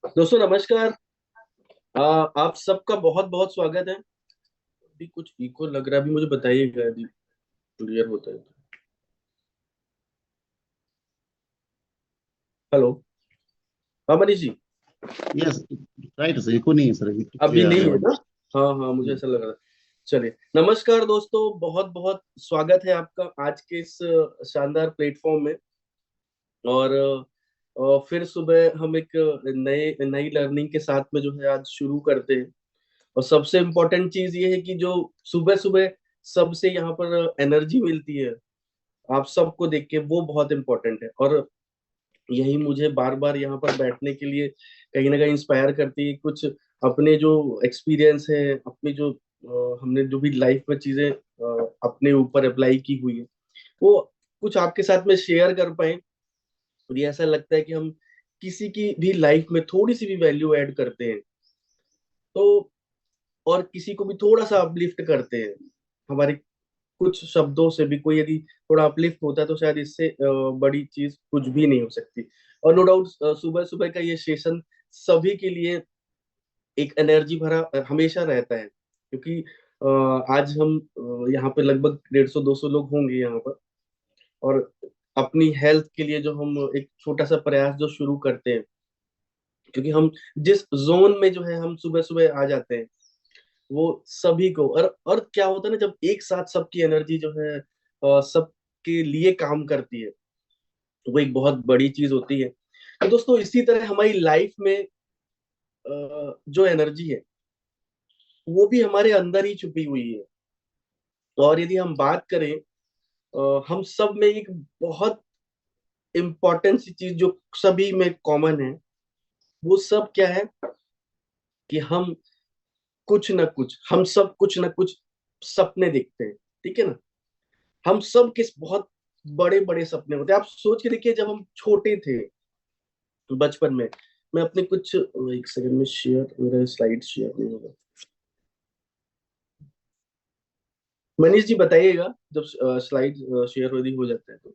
दोस्तों नमस्कार। आप सबका बहुत बहुत स्वागत है। अभी कुछ इको लग रहा है, अभी मुझे बताइएगा यदि क्लियर होता है तो। हेलो। हाँ Manish ji. Yes. Right sir, eco नहीं है सर, अभी तो अभी क्लियर आ नहीं रहा है है ना? आवाज। हाँ हाँ, मुझे ऐसा लग रहा है। चलिए, नमस्कार दोस्तों, बहुत बहुत स्वागत है आपका आज के इस शानदार प्लेटफॉर्म में। और फिर सुबह हम एक नए नई लर्निंग के साथ में जो है आज शुरू करते हैं। और सबसे इम्पोर्टेंट चीज ये है कि जो सुबह सुबह सबसे यहाँ पर एनर्जी मिलती है आप सबको देख के, वो बहुत इंपॉर्टेंट है। और यही मुझे बार बार यहाँ पर बैठने के लिए कहीं ना कहीं इंस्पायर करती है। कुछ अपने जो एक्सपीरियंस है, अपनी जो हमने जो भी लाइफ में चीजें अपने ऊपर अप्लाई की हुई है, वो कुछ आपके साथ में शेयर कर पाए। और ये ऐसा लगता है कि हम किसी की भी लाइफ में थोड़ी सी भी वैल्यू ऐड करते हैं तो, और किसी को भी थोड़ा सा अपलिफ्ट करते हैं हमारे कुछ शब्दों से भी, कोई यदि थोड़ा अपलिफ्ट होता है तो शायद इससे बड़ी चीज कुछ भी नहीं हो सकती। और नो डाउट सुबह सुबह का ये सेशन सभी के लिए एक एनर्जी भरा हमेशा रहता है, क्योंकि आज हम यहाँ पे लगभग 150-200 लोग होंगे यहाँ पर। और अपनी हेल्थ के लिए जो हम एक छोटा सा प्रयास जो शुरू करते हैं, क्योंकि हम जिस जोन में जो है हम सुबह सुबह आ जाते हैं, वो सभी को, और क्या होता है ना, जब एक साथ सबकी एनर्जी जो है सबके लिए काम करती है, वो एक बहुत बड़ी चीज होती है। तो दोस्तों, इसी तरह हमारी लाइफ में जो एनर्जी है वो भी हमारे अंदर ही छुपी हुई है। और यदि हम बात करें, हम सब में एक बहुत इंपॉर्टेंट सी चीज जो सभी में कॉमन है, वो सब क्या है कि हम सब कुछ ना कुछ सपने देखते हैं। ठीक है ना? हम सब किस बहुत बड़े बड़े सपने होते हैं। आप सोच के देखिए, जब हम छोटे थे बचपन में, मैं अपने कुछ एक सेकंड में शेयर, मेरा स्लाइड शेयर नहीं होगा। मनीष जी बताइएगा जब स्लाइड शेयर हो जाता है तो।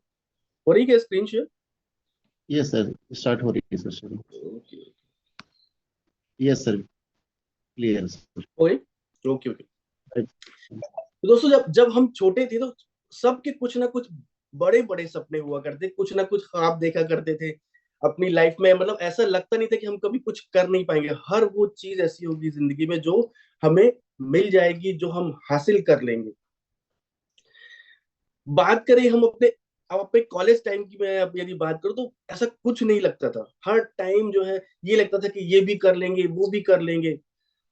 हो रही क्या screen share? Yes sir, start हो रही है सर शुरू। Okay. Yes sir, clear sir. Okay okay okay. Right. तो दोस्तों, जब जब हम छोटे थे तो सबके कुछ ना कुछ बड़े बड़े सपने हुआ करते, कुछ ना कुछ ख्वाब देखा करते थे अपनी लाइफ में। मतलब ऐसा लगता नहीं था कि हम कभी कुछ कर नहीं पाएंगे। हर वो चीज ऐसी होगी जिंदगी में जो हमें मिल जाएगी, जो हम हासिल कर लेंगे। बात करें हम अपने, अब अपने कॉलेज टाइम की मैं अब यदि बात करूं, तो ऐसा कुछ नहीं लगता था। हर टाइम जो है ये लगता था कि ये भी कर लेंगे, वो भी कर लेंगे।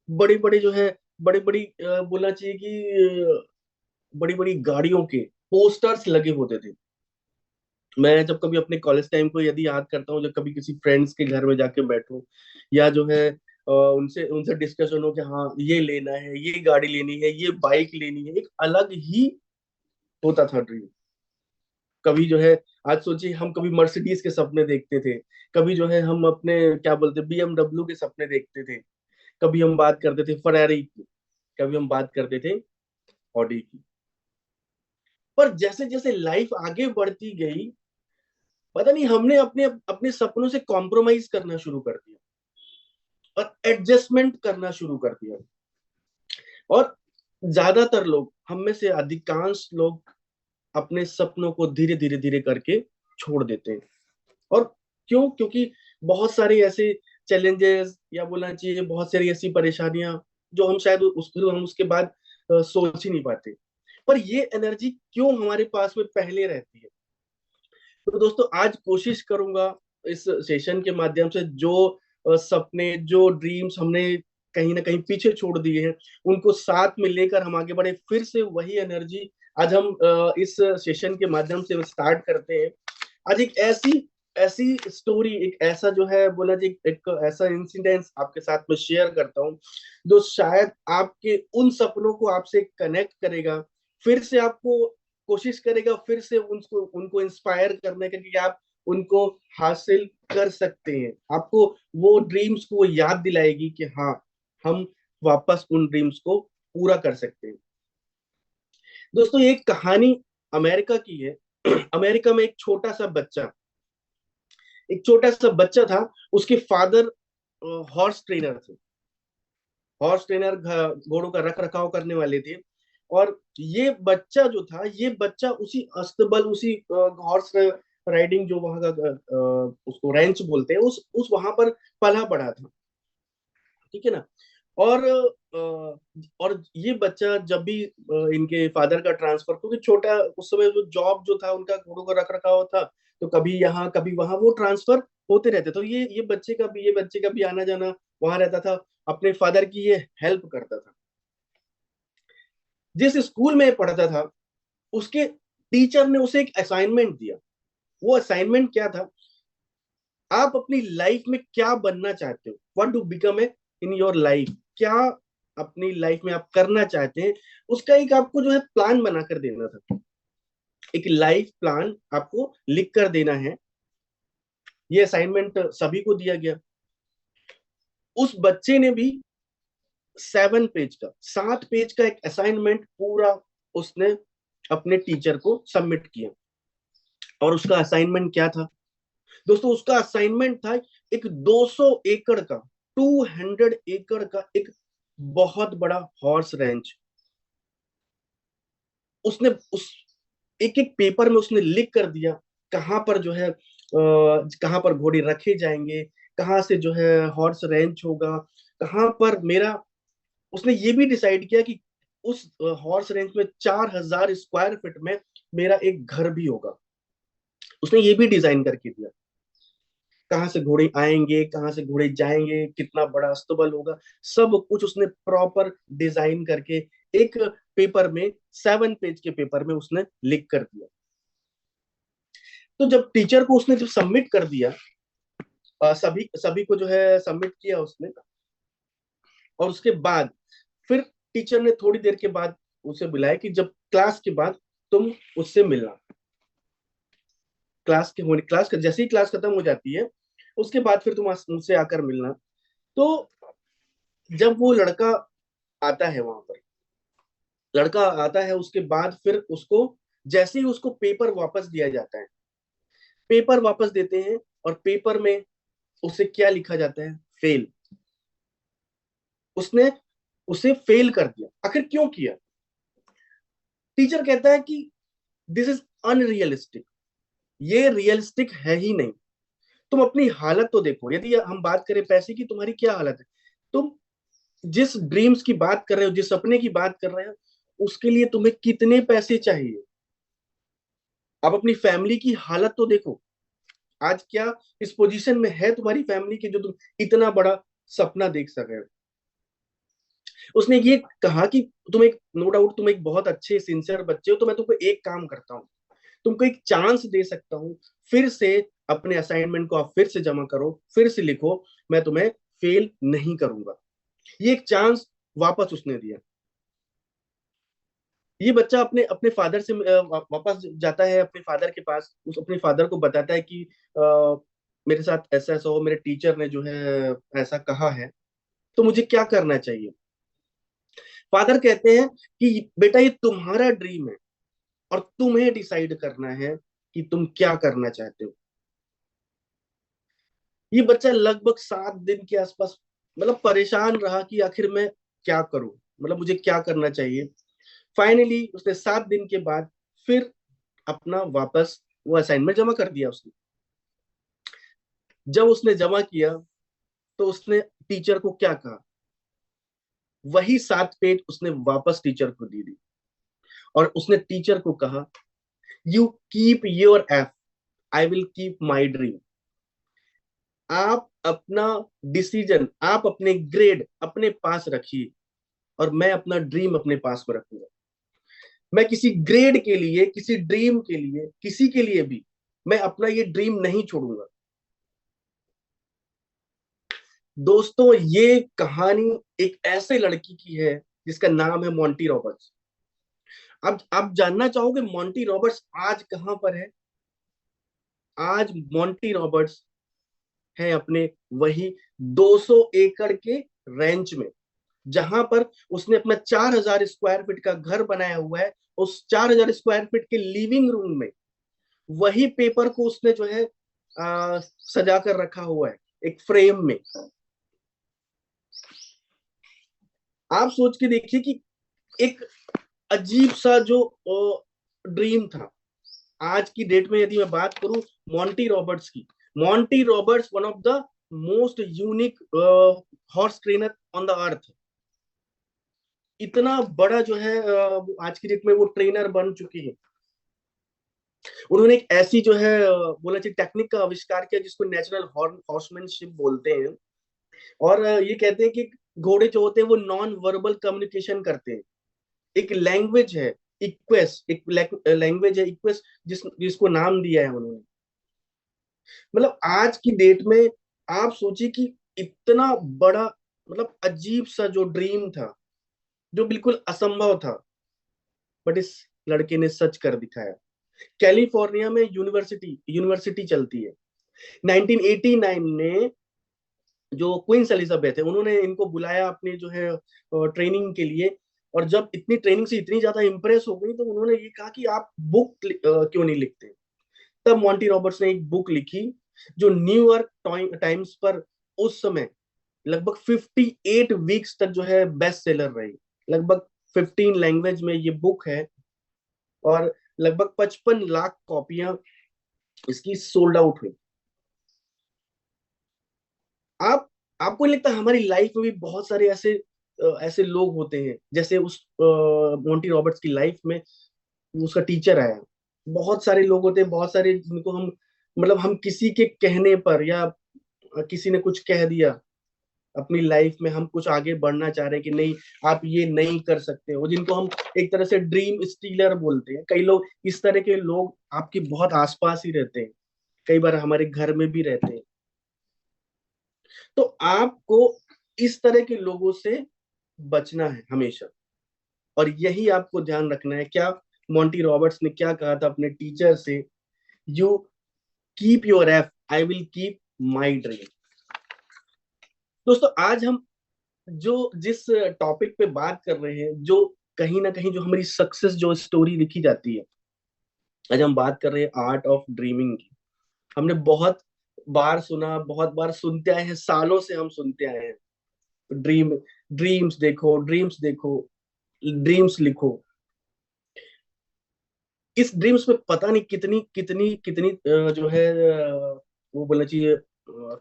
बड़े बड़े जो है, बड़ी बड़ी बोलना चाहिए कि बड़ी बड़ी गाड़ियों के पोस्टर्स लगे होते थे। मैं जब कभी अपने कॉलेज टाइम को यदि याद करता हूँ, जब कभी किसी फ्रेंड्स के घर में जाके बैठूं, या जो है उनसे उनसे डिस्कशन हो कि हाँ ये लेना है, ये गाड़ी लेनी है, ये बाइक लेनी है, एक अलग ही होता था ड्रीम। कभी जो है, आज सोचिए, हम कभी मर्सिडीज के सपने देखते थे, कभी जो है हम अपने क्या बोलते बीएमडब्ल्यू के सपने देखते थे, कभी हम बात करते थे फरारी की, कभी हम बात करते थे ऑडी की। पर जैसे जैसे लाइफ आगे बढ़ती गई, पता नहीं हमने अपने अपने सपनों से कॉम्प्रोमाइज करना शुरू कर दिया और एडजस्टमेंट करना शुरू कर दिया। और ज्यादातर लोग, हम में से अधिकांश लोग, अपने सपनों को धीरे धीरे धीरे करके छोड़ देते हैं। और क्यों? क्योंकि बहुत सारे ऐसे चैलेंजेस, या बोलना चाहिए बहुत सारी ऐसी परेशानियां, जो हम शायद हम उसके बाद सोच ही नहीं पाते। पर ये एनर्जी क्यों हमारे पास में पहले रहती है? तो दोस्तों, आज कोशिश करूंगा इस सेशन के माध्यम से जो सपने, जो ड्रीम्स हमने कहीं ना कहीं पीछे छोड़ दिए हैं, उनको साथ में लेकर हम आगे बढ़े, फिर से वही एनर्जी आज हम इस सेशन के माध्यम से स्टार्ट करते हैं। आज एक ऐसी ऐसी स्टोरी, एक ऐसा जो है बोला जी, एक ऐसा इंसिडेंस आपके साथ में शेयर करता हूँ, जो शायद आपके उन सपनों को आपसे कनेक्ट करेगा, फिर से आपको कोशिश करेगा, फिर से उनको उनको इंस्पायर करने का कि आप उनको हासिल कर सकते हैं। आपको वो ड्रीम्स को याद दिलाएगी कि हाँ, हम वापस उन ड्रीम्स को पूरा कर सकते हैं। दोस्तों, ये एक कहानी अमेरिका की है। अमेरिका में एक छोटा सा बच्चा था। उसके फादर हॉर्स ट्रेनर थे। हॉर्स ट्रेनर घोड़ों का रख रखाव करने वाले थे। और ये बच्चा जो था, ये बच्चा उसी अस्तबल, उसी हॉर्स राइडिंग जो वहां का उसको रेंच बोलते हैं, उस वहां पर पला बड़ा था। ठीक है ना। और और ये बच्चा जब भी इनके फादर का ट्रांसफर, क्योंकि छोटा उस समय जो जॉब जो था उनका, घोड़ों का रख रखाव था, तो कभी यहाँ कभी वहां वो ट्रांसफर होते रहते, तो ये बच्चे का भी आना जाना वहां रहता था। अपने फादर की ये हेल्प करता था। जिस स्कूल में पढ़ता था, उसके टीचर ने उसे एक असाइनमेंट दिया। वो असाइनमेंट क्या था? आप अपनी लाइफ में क्या बनना चाहते हो, what to become a in your life, क्या अपनी लाइफ में आप करना चाहते हैं, उसका एक आपको जो है प्लान बनाकर देना था। एक लाइफ प्लान आपको लिख कर देना है। ये असाइनमेंट सभी को दिया गया। उस बच्चे ने भी 7 पेज का एक असाइनमेंट पूरा उसने अपने टीचर को सबमिट किया। और उसका असाइनमेंट क्या था दोस्तों? उसका असाइनमेंट था एक 200 एकड़ का, 200 एकड़ का एक बहुत बड़ा हॉर्स रेंच। उसने उस एक एक पेपर में उसने लिख कर दिया कहाँ पर जो है कहाँ पर घोड़े रखे जाएंगे, कहाँ से जो है हॉर्स रेंच होगा, कहाँ पर मेरा। उसने ये भी डिसाइड किया कि उस हॉर्स रेंच में 4000 स्क्वायर फीट में मेरा एक घर भी होगा। उसने ये भी डिजाइन करके दिया, कहाँ से घोड़े आएंगे, कहाँ से घोड़े जाएंगे, कितना बड़ा अस्तबल होगा। सब कुछ उसने प्रॉपर डिजाइन करके एक पेपर में, 7 पेज के पेपर में उसने लिख कर दिया। तो जब टीचर को उसने जब सबमिट कर दिया, सभी सभी को जो है सबमिट किया उसने, और उसके बाद फिर टीचर ने थोड़ी देर के बाद उसे बुलाया कि जब क्लास के बाद तुम उससे मिलना। क्लास का जैसे ही क्लास खत्म हो जाती है, उसके बाद फिर तुम मुझसे आकर मिलना। तो जब वो लड़का आता है वहां पर, लड़का आता है, उसके बाद फिर उसको, जैसे ही उसको पेपर वापस दिया जाता है, पेपर वापस देते हैं, और पेपर में उसे क्या लिखा जाता है? फेल। उसने उसे फेल कर दिया। आखिर क्यों किया? टीचर कहता है कि दिस इज अनरियलिस्टिक, ये रियलिस्टिक है ही नहीं। तुम अपनी हालत तो देखो, यदि हम बात करें पैसे की, तुम्हारी क्या हालत है? तुम जिस ड्रीम्स की बात कर रहे हो, जिस सपने की बात कर रहे हो, उसके लिए तुम्हें कितने पैसे चाहिए? अब अपनी फैमिली की हालत तो देखो। आज क्या इस पोजीशन में है तुम्हारी फैमिली की, जो तुम इतना बड़ा सपना देख सके हो? उसने ये कहा कि तुम एक, नो डाउट तुम एक बहुत अच्छे सिंसियर बच्चे हो, तो मैं तुमको एक काम करता हूँ, तुमको एक चांस दे सकता हूँ, फिर से अपने असाइनमेंट को आप फिर से जमा करो, फिर से लिखो, मैं तुम्हें फेल नहीं करूंगा। ये एक चांस वापस उसने दिया। ये बच्चा अपने अपने फादर से वापस जाता है अपने फादर के पास, उस अपने फादर को बताता है कि मेरे साथ ऐसा ऐसा हो, मेरे टीचर ने जो है ऐसा कहा है, तो मुझे क्या करना चाहिए? फादर कहते हैं कि बेटा, ये तुम्हारा ड्रीम है, और तुम्हें डिसाइड करना है कि तुम क्या करना चाहते हो। ये बच्चा लगभग 7 दिन के आसपास मतलब परेशान रहा कि आखिर मैं क्या करूं, मतलब मुझे क्या करना चाहिए। फाइनली उसने 7 दिन के बाद फिर अपना वापस वो असाइनमेंट जमा कर दिया उसने। जब उसने जमा किया, तो उसने टीचर को क्या कहा? वही 7 पेज उसने वापस टीचर को दे दी, और उसने टीचर को कहा, you keep your F, I will keep my dream. आप अपना डिसीजन, आप अपने ग्रेड अपने पास रखिए, और मैं अपना ड्रीम अपने पास में रखूंगा। मैं किसी ग्रेड के लिए, किसी ड्रीम के लिए, किसी के लिए भी मैं अपना ये ड्रीम नहीं छोड़ूंगा। दोस्तों, ये कहानी एक ऐसे लड़की की है जिसका नाम है मोंटी रॉबर्ट्स। अब आप जानना चाहोगे मोंटी रॉबर्ट्स आज कहां पर है? आज मोंटी रॉबर्ट्स है अपने वही 200 एकड़ के रेंच में, जहां पर उसने अपना 4000 स्क्वायर फीट का घर बनाया हुआ है। उस 4000 स्क्वायर फीट के लिविंग रूम में वही पेपर को उसने जो है सजा कर रखा हुआ है एक फ्रेम में। आप सोच के देखिए कि एक अजीब सा जो ड्रीम था। आज की डेट में यदि मैं बात करूं मॉन्टी रॉबर्ट्स की, Monty Roberts one of the most unique horse trainer on the earth. इतना बड़ा जो है आज की डेट में वो ट्रेनर बन चुकी है। उन्होंने एक ऐसी जो है बोला चाहिए टेक्निक का आविष्कार किया जिसको नेचुरल हॉर्समैनशिप बोलते हैं। और ये कहते हैं कि घोड़े जो होते हैं वो नॉन वर्बल कम्युनिकेशन करते हैं। एक लैंग्वेज है इक्वेस, एक लैंग्वेज है इक्वेस, जिसको नाम दिया है उन्होंने। मतलब आज की डेट में आप सोचिए कि इतना बड़ा, मतलब अजीब सा जो ड्रीम था, जो बिल्कुल असंभव था, बट इस लड़के ने सच कर दिखाया। कैलिफोर्निया में यूनिवर्सिटी यूनिवर्सिटी चलती है। 1989 में जो क्वींस एलिजाबेथ है उन्होंने इनको बुलाया अपने जो है ट्रेनिंग के लिए। और जब इतनी ट्रेनिंग से इतनी ज्यादा इंप्रेस हो गई तो उन्होंने ये कहा कि आप बुक क्यों नहीं लिखते। तब मॉन्टी रॉबर्ट्स ने एक बुक लिखी जो न्यूयॉर्क टाइम्स पर उस समय लगभग 58 वीक्स तक जो है बेस्ट सेलर रही। लगभग 15 लैंग्वेज में ये बुक है और लगभग 55 लाख कॉपियां इसकी सोल्ड आउट हुई। आप आपको नहीं लगता हमारी लाइफ में भी बहुत सारे ऐसे ऐसे लोग होते हैं जैसे उस मोंटी रॉबर्ट्स की लाइफ में उसका टीचर आया। बहुत सारे लोग होते हैं, बहुत सारे जिनको हम, मतलब हम किसी के कहने पर या किसी ने कुछ कह दिया अपनी लाइफ में, हम कुछ आगे बढ़ना चाह रहे हैं कि नहीं आप ये नहीं कर सकते हो, जिनको हम एक तरह से ड्रीम स्टीलर बोलते हैं। कई लोग इस तरह के लोग आपके बहुत आसपास ही रहते हैं, कई बार हमारे घर में भी रहते हैं। तो आपको इस तरह के लोगों से बचना है हमेशा, और यही आपको ध्यान रखना है। क्या मॉन्टी रॉबर्ट्स ने क्या कहा था अपने टीचर से? You keep your F, I will keep my dream. दोस्तों आज हम जो जिस टॉपिक पे बात कर रहे हैं, जो कहीं ना कहीं जो हमारी सक्सेस जो स्टोरी लिखी जाती है, आज हम बात कर रहे हैं आर्ट ऑफ ड्रीमिंग की। हमने बहुत बार सुना, बहुत बार सुनते आए हैं, सालों से हम सुनते आए हैं। ड्रीम, ड्रीम्स देखो, ड्रीम्स देखो, ड्रीम्स लिखो। इस ड्रीम्स में पता नहीं कितनी कितनी कितनी जो है वो बोलना चाहिए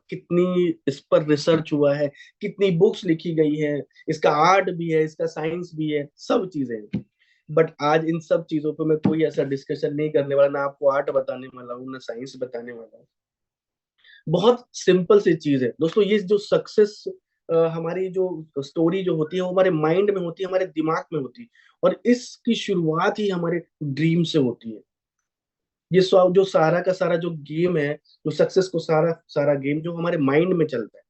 कितनी इस पर रिसर्च हुआ है, कितनी बुक्स लिखी गई है। इसका आर्ट भी है, इसका साइंस भी है, सब चीजें हैं। बट आज इन सब चीजों पे मैं कोई ऐसा डिस्कशन नहीं करने वाला, ना आपको आर्ट बताने वाला हूँ ना साइंस बताने वाला हूँ। बहुत सिंपल सी चीज है दोस्तों, ये जो सक्सेस हमारी जो स्टोरी जो होती है वो हमारे माइंड में होती है, हमारे दिमाग में होती है। और इसकी शुरुआत ही हमारे ड्रीम से होती है। ये जो सारा का सारा जो गेम है, जो सक्सेस को सारा सारा गेम जो हमारे माइंड में चलता है।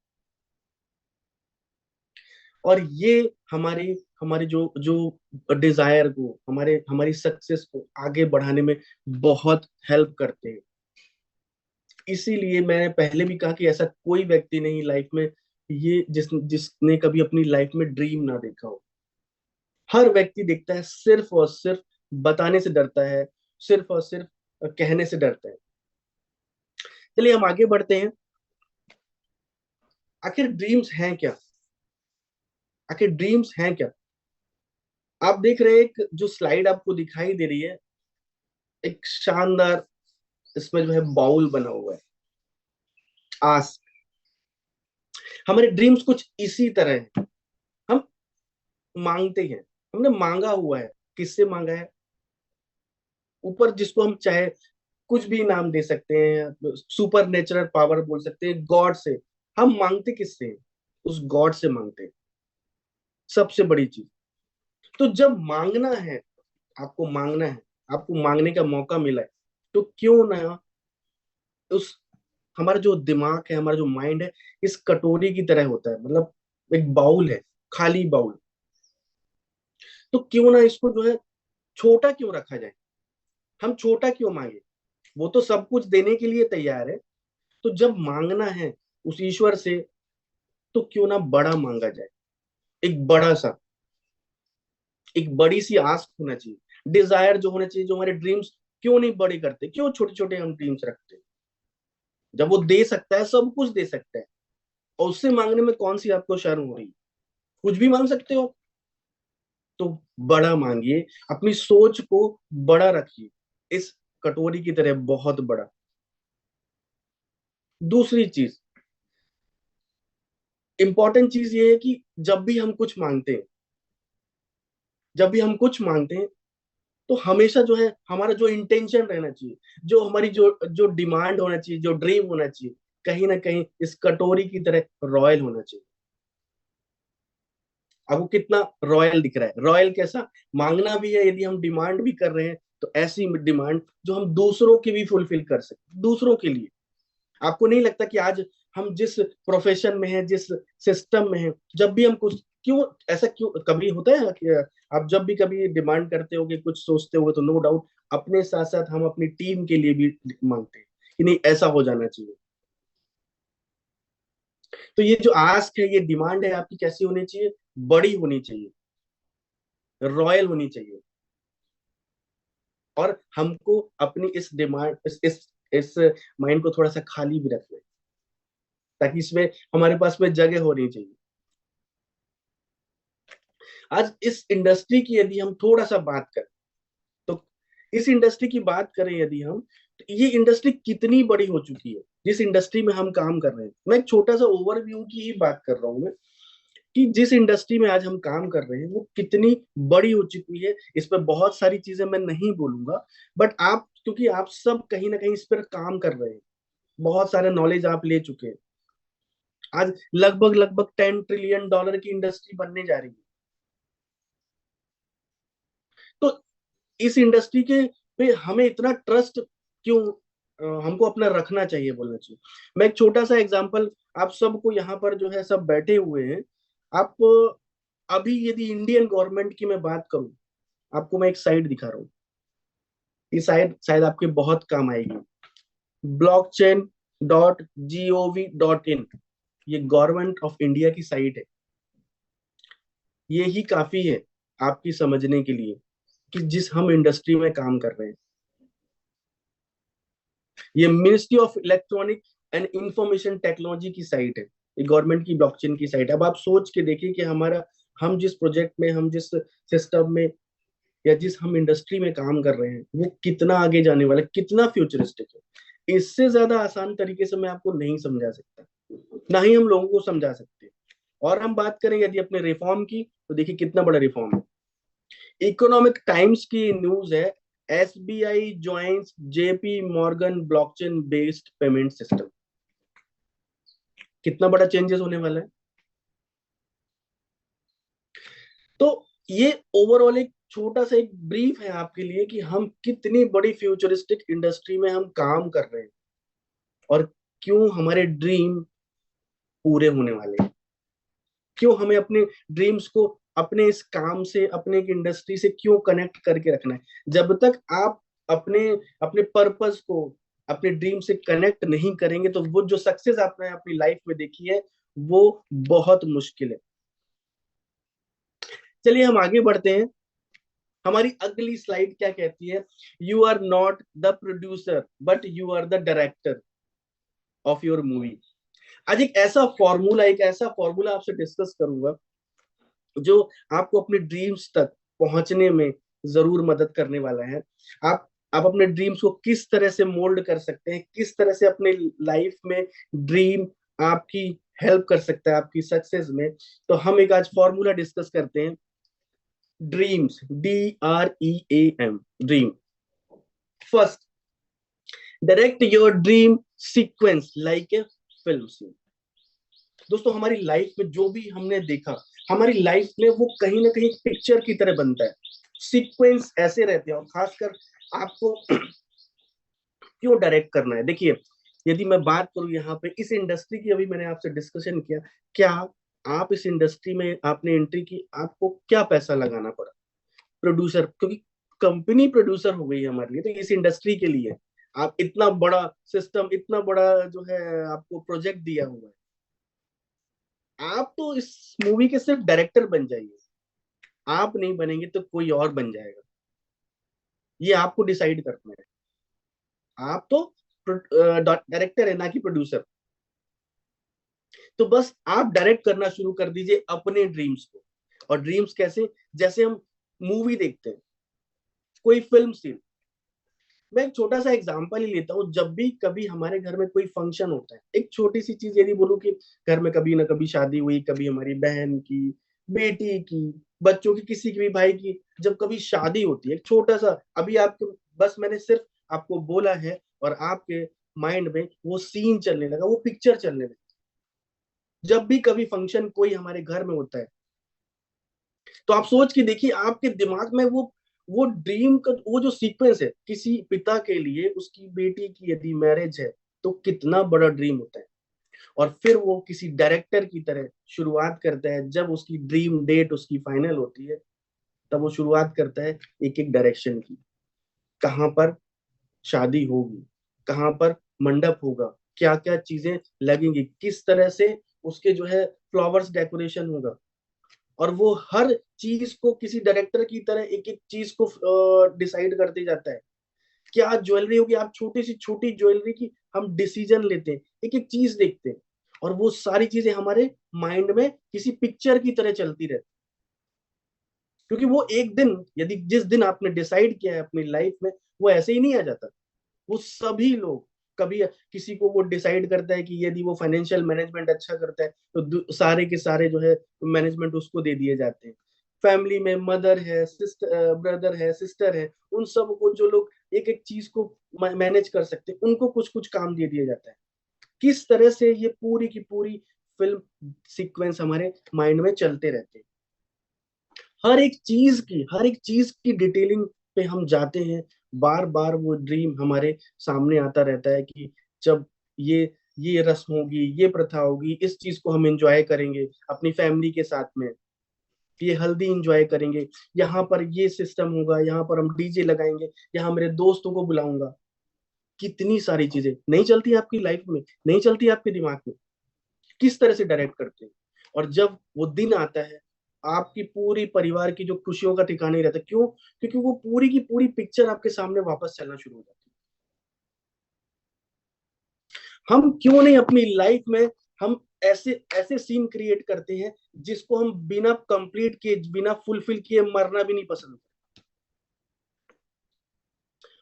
और ये हमारी हमारी जो जो डिजायर को, हमारे हमारी सक्सेस को आगे बढ़ाने में बहुत हेल्प करते हैं। इसीलिए मैंने पहले भी कहा कि ऐसा कोई व्यक्ति नहीं लाइफ में ये जिसने कभी अपनी लाइफ में ड्रीम ना देखा हो। हर व्यक्ति देखता है, सिर्फ और सिर्फ बताने से डरता है, सिर्फ और सिर्फ कहने से डरता है। चलिए हम आगे बढ़ते हैं। आखिर ड्रीम्स हैं क्या? आखिर ड्रीम्स हैं क्या? आप देख रहे हैं एक जो स्लाइड आपको दिखाई दे रही है, एक शानदार इसमें जो है बाउल बना हुआ है। आस हमारे ड्रीम्स कुछ इसी तरह है। हम मांगते हैं, हमने मांगा हुआ है। किससे मांगा है? ऊपर जिसको हम चाहे कुछ भी नाम दे सकते हैं, सुपर नेचुरल पावर बोल सकते हैं, गॉड से। हम मांगते किससे हैं? उस गॉड से मांगते हैं। सबसे बड़ी चीज। तो जब मांगना है, आपको मांगना है, आपको मांगने का मौका मिला है, तो क्यों ना उस, हमारा जो दिमाग है, हमारा जो माइंड है, इस कटोरी की तरह होता है। मतलब एक बाउल है, खाली बाउल। तो क्यों ना इसको जो है छोटा क्यों रखा जाए? हम छोटा क्यों मांगे? वो तो सब कुछ देने के लिए तैयार है। तो जब मांगना है उस ईश्वर से, तो क्यों ना बड़ा मांगा जाए। एक बड़ा सा, एक बड़ी सी आस होना चाहिए, डिजायर जो होना चाहिए, जो हमारे ड्रीम्स। क्यों नहीं बड़े करते? क्यों छोटे छोटे हम ड्रीम्स रखते हैं? जब वो दे सकता है, सब कुछ दे सकता है। और उससे मांगने में कौन सी आपको शर्म हो रही है? कुछ भी मांग सकते हो। तो बड़ा मांगिए, अपनी सोच को बड़ा रखिए, इस कटोरी की तरह बहुत बड़ा। दूसरी चीज, इंपॉर्टेंट चीज ये है कि जब भी हम कुछ मांगते हैं तो हमेशा जो है हमारा जो इंटेंशन रहना चाहिए, जो हमारी जो जो डिमांड होना चाहिए, जो ड्रीम होना चाहिए, कहीं ना कहीं इस कटोरी की तरह रॉयल होना चाहिए। आपको कितना रॉयल दिख रहा है? रॉयल कैसा? मांगना भी है, यदि हम डिमांड भी कर रहे हैं तो ऐसी डिमांड जो हम दूसरों की भी फुलफिल कर सके, दूसरों के लिए। आपको नहीं लगता कि आज हम जिस प्रोफेशन में हैं, जिस सिस्टम में हैं, जब भी हम कुछ, क्यों ऐसा, क्यों कभी होता है कि आप जब भी कभी डिमांड करते होगे, कुछ सोचते होगे, तो नो डाउट अपने साथ साथ हम अपनी टीम के लिए भी मांगते हैं कि नहीं ऐसा हो जाना चाहिए। तो ये जो आस्क है, ये डिमांड है आपकी, कैसी होनी चाहिए? बड़ी होनी चाहिए, रॉयल होनी चाहिए। और हमको अपनी इस डिमांड इस माइंड को थोड़ा सा खाली भी रखना है, ताकि इसमें हमारे पास में जगह होनी चाहिए। आज इस इंडस्ट्री की यदि हम थोड़ा सा बात करें, तो इस इंडस्ट्री की बात करें यदि हम, तो ये इंडस्ट्री कितनी बड़ी हो चुकी है, जिस इंडस्ट्री में हम काम कर रहे हैं। मैं एक छोटा सा ओवरव्यू की ही बात कर रहा हूं मैं, कि जिस इंडस्ट्री में आज हम काम कर रहे हैं वो कितनी बड़ी हो चुकी है। इस पर बहुत सारी चीजें मैं नहीं बोलूंगा, बट आप, क्योंकि आप सब कहीं ना कहीं इस पर काम कर रहे हैं, बहुत सारा नॉलेज आप ले चुके हैं। आज लगभग लगभग $10 ट्रिलियन की इंडस्ट्री बनने जा रही है। तो इस इंडस्ट्री के पे हमें इतना ट्रस्ट क्यों हमको अपना रखना चाहिए, बोलना चाहिए। मैं एक छोटा सा एग्जांपल, आप सबको यहाँ पर जो है सब बैठे हुए हैं, आप अभी यदि इंडियन गवर्नमेंट की मैं बात करूं, आपको मैं एक साइट दिखा रहा हूँ, ये साइट शायद आपके बहुत काम आएगी। blockchain.gov.in, ये गवर्नमेंट ऑफ इंडिया की साइट है। ये ही काफी है आपकी समझने के लिए कि जिस हम इंडस्ट्री में काम कर रहे हैं। ये ministry of electronic and information technology की साइट है, ये गवर्नमेंट की ब्लॉकचेन की साइट है। अब आप सोच के देखिए कि हम जिस प्रोजेक्ट में, हम जिस सिस्टम में, या जिस हम इंडस्ट्री में काम कर रहे हैं, वो कितना आगे जाने वाला है, कितना फ्यूचरिस्टिक है। इससे ज्यादा आसान तरीके से मैं आपको नहीं समझा सकता, ना ही हम लोगों को समझा सकते। और हम बात करें यदि अपने रिफॉर्म की, तो देखिए कितना बड़ा रिफॉर्म है। इकोनॉमिक टाइम्स की न्यूज है, SBI joins JP Morgan blockchain based payment system. कितना बड़ा चेंजेस होने वाला है। तो ये ओवरऑल एक छोटा सा एक ब्रीफ है आपके लिए कि हम कितनी बड़ी फ्यूचरिस्टिक इंडस्ट्री में हम काम कर रहे हैं, और क्यों हमारे ड्रीम पूरे होने वाले हैं, क्यों हमें अपने ड्रीम्स को अपने इस काम से, अपने एक इंडस्ट्री से क्यों कनेक्ट करके रखना है। जब तक आप अपने अपने पर्पस को, अपने ड्रीम से कनेक्ट नहीं करेंगे, तो वो जो सक्सेस आपने अपनी लाइफ में देखी है, वो बहुत मुश्किल है। चलिए हम आगे बढ़ते हैं। हमारी अगली स्लाइड क्या कहती है? You are not the producer but you are the director of your movie. आज एक ऐसा फॉर्मूला आपसे डिस्कस करूंगा जो आपको अपने ड्रीम्स तक पहुंचने में जरूर मदद करने वाला है। आप अपने ड्रीम्स को किस तरह से मोल्ड कर सकते हैं, किस तरह से अपने लाइफ में ड्रीम आपकी हेल्प कर सकता है आपकी सक्सेस में। तो हम एक आज फॉर्मूला डिस्कस करते हैं। Dreams, DREAM, dream. First, direct your dream sequence like a film scene. दोस्तों, हमारी लाइफ में जो भी हमने देखा, हमारी लाइफ में वो कहीं ना कहीं पिक्चर की तरह बनता है। सीक्वेंस ऐसे रहते हैं, और खासकर आपको क्यों डायरेक्ट करना है। देखिए, यदि मैं बात करूं यहाँ पे इस इंडस्ट्री की, अभी मैंने आपसे डिस्कशन किया, क्या आप इस इंडस्ट्री में आपने एंट्री की, आपको क्या पैसा लगाना पड़ा? प्रोड्यूसर, क्योंकि कंपनी प्रोड्यूसर हो गई है हमारे लिए, तो इस इंडस्ट्री के लिए आप इतना बड़ा सिस्टम, इतना बड़ा जो है आपको प्रोजेक्ट दिया हुआ है, आप तो इस मूवी के सिर्फ डायरेक्टर बन जाइए। आप नहीं बनेंगे तो कोई और बन जाएगा, ये आपको डिसाइड करना है। आप तो डायरेक्टर है, ना कि प्रोड्यूसर। तो बस आप डायरेक्ट करना शुरू कर दीजिए अपने ड्रीम्स को। और ड्रीम्स कैसे? जैसे हम मूवी देखते हैं, कोई फिल्म सीन। मैं एक छोटा सा एग्जांपल ही लेता हूँ, जब भी कभी हमारे घर में कोई फंक्शन होता है, एक छोटी सी चीज यदि बोलूँ कि घर में कभी ना कभी शादी हुई, कभी हमारी बहन की, बेटी की, बच्चों की, किसी की भी भाई की, जब कभी शादी होती है, एक छोटा सा, अभी आपको बस मैंने सिर्फ आपको बोला है और आपके माइंड में वो सीन चलने लगा, वो पिक्चर चलने लगा। जब भी कभी फंक्शन कोई हमारे घर में होता है, तो आप सोच के देखिए आपके दिमाग में वो ड्रीम का वो जो सीक्वेंस है, किसी पिता के लिए उसकी बेटी की यदि मैरिज है तो कितना बड़ा ड्रीम होता है। और फिर वो किसी डायरेक्टर की तरह शुरुआत करता है, जब उसकी ड्रीम डेट उसकी फाइनल होती है, तब वो शुरुआत करता है एक एक डायरेक्शन की। कहाँ पर शादी होगी, कहाँ पर मंडप होगा, क्या क्या चीजें लगेंगी, किस तरह से उसके जो है फ्लावर्स डेकोरेशन होगा। और वो हर चीज को किसी डायरेक्टर की तरह एक एक चीज को डिसाइड करते जाता है। क्या ज्वेलरी होगी, आप छोटी सी छोटी ज्वेलरी की हम डिसीजन लेते हैं, एक एक चीज देखते हैं, और वो सारी चीजें हमारे माइंड में किसी पिक्चर की तरह चलती रहती। क्योंकि वो एक दिन, यदि जिस दिन आपने डिसाइड किया है अपनी लाइफ में, वो ऐसे ही नहीं आ जाता। वो सभी लोग, कभी किसी को वो डिसाइड करता है कि यदि वो फाइनेंशियल मैनेजमेंट अच्छा करता है तो सारे के सारे जो है मैनेजमेंट उसको दे दिए जाते हैं। फैमिली में मदर है, सिस्टर, ब्रदर है, सिस्टर है, उन सब को जो लोग एक एक चीज को मैनेज कर सकते हैं, उनको कुछ कुछ काम दे दिया जाता है। किस तरह से ये पूरी की पूरी फिल्म सीक्वेंस हमारे माइंड में चलते रहते हैं। हर एक चीज की डिटेलिंग पे हम जाते हैं। बार बार वो ड्रीम हमारे सामने आता रहता है कि जब ये ये रस्म होगी, ये प्रथा होगी, इस चीज को हम एंजॉय करेंगे अपनी फैमिली के साथ में, ये हल्दी एंजॉय करेंगे, यहाँ पर ये सिस्टम होगा, यहाँ पर हम डीजे लगाएंगे, यहाँ मेरे दोस्तों को बुलाऊंगा। कितनी सारी चीजें नहीं चलती आपकी लाइफ में, नहीं चलती आपके दिमाग में, किस तरह से डायरेक्ट करते हैं। और जब वो दिन आता है, आपकी पूरी परिवार की जो खुशियों का ठिकाना नहीं रहता, क्यों? क्योंकि वो पूरी की पूरी पिक्चर आपके सामने वापस चलना शुरू हो जाती है। हम क्यों नहीं अपनी लाइफ में हम ऐसे ऐसे सीन क्रिएट करते हैं जिसको हम बिना कंप्लीट किए, बिना फुलफिल किए मरना भी नहीं पसंद।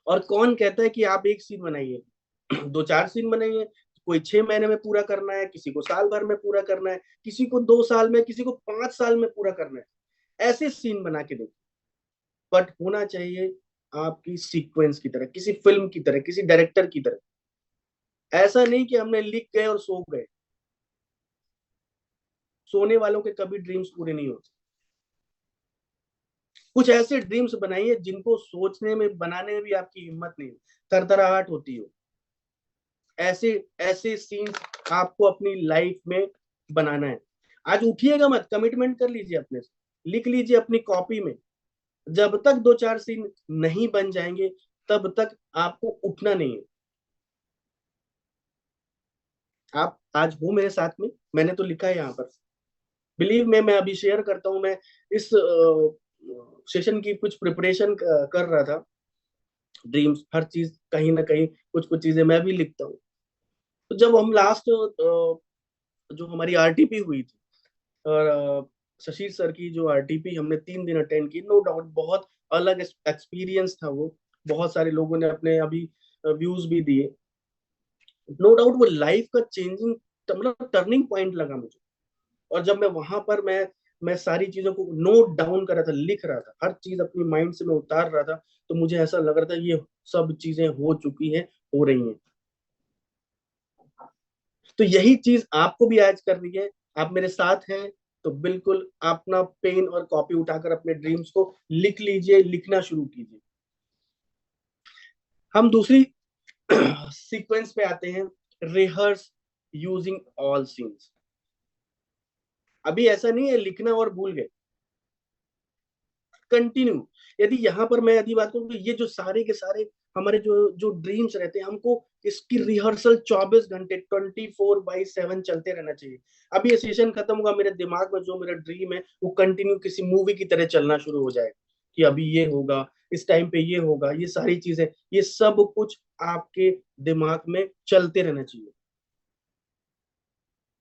और कौन कहता है कि आप एक सीन बनाइए, दो चार सीन बनाइए। कोई 6 महीने में पूरा करना है, किसी को साल भर में पूरा करना है, किसी को 2 साल में, किसी को 5 साल में पूरा करना है। ऐसे सीन बना के देखो, बट होना चाहिए आपकी सीक्वेंस की तरह, किसी फिल्म की तरह, किसी डायरेक्टर की तरह। ऐसा नहीं कि हमने लिख गए और सो गए। सोने वालों के कभी ड्रीम्स पूरे नहीं होते। कुछ ऐसे ड्रीम्स बनाइए जिनको सोचने में, बनाने में भी आपकी हिम्मत नहीं हो, थरथराहट होती हो। ऐसे ऐसे सीन आपको अपनी लाइफ में बनाना है। आज उठिएगा मत, कमिटमेंट कर लीजिए अपने से, लिख लीजिए अपनी कॉपी में। जब तक दो चार सीन नहीं बन जाएंगे, तब तक आपको उठना नहीं है। आप आज हो मेरे साथ में, मैंने तो लिखा है यहाँ पर, बिलीव में। मैं अभी शेयर करता हूँ, मैं इस सेशन की कुछ प्रिपरेशन कर रहा था। ड्रीम्स, हर चीज कहीं ना कहीं कुछ कुछ चीजें मैं भी लिखता हूँ। तो जब हम लास्ट जो हमारी आरटीपी हुई थी, और शशि सर की जो आरटीपी हमने 3 दिन अटेंड की, नो डाउट बहुत अलग एक्सपीरियंस था वो। बहुत सारे लोगों ने अपने अभी व्यूज भी दिए। नो डाउट वो लाइफ का चेंजिंग, मतलब टर्निंग पॉइंट लगा मुझे। और जब मैं वहां पर मैं सारी चीजों को नोट डाउन कर रहा था, लिख रहा था, हर चीज अपनी माइंड से मैं उतार रहा था, तो मुझे ऐसा लग रहा था ये सब चीजें हो चुकी हैं, हो रही हैं। तो यही चीज आपको भी आज करनी है। आप मेरे साथ हैं तो बिल्कुल अपना पेन और कॉपी उठाकर अपने ड्रीम्स को लिख लीजिए, लिखना शुरू कीजिए। हम दूसरी सीक्वेंस पे आते हैं, रिहर्स यूजिंग ऑल सीन्स। अभी ऐसा नहीं है लिखना और भूल गए, कंटिन्यू। यदि यहाँ पर मैं यदि बात करूँ तो ये जो सारे के सारे हमारे जो जो ड्रीम्स रहते हैं, हमको इसकी रिहर्सल 24 घंटे 24/7 चलते रहना चाहिए। अभी ये सेशन खत्म होगा, मेरे दिमाग में जो मेरा ड्रीम है वो कंटिन्यू किसी मूवी की तरह चलना शुरू हो जाए, कि अभी ये होगा, इस टाइम पे ये होगा, ये सारी चीजें, ये सब कुछ आपके दिमाग में चलते रहना चाहिए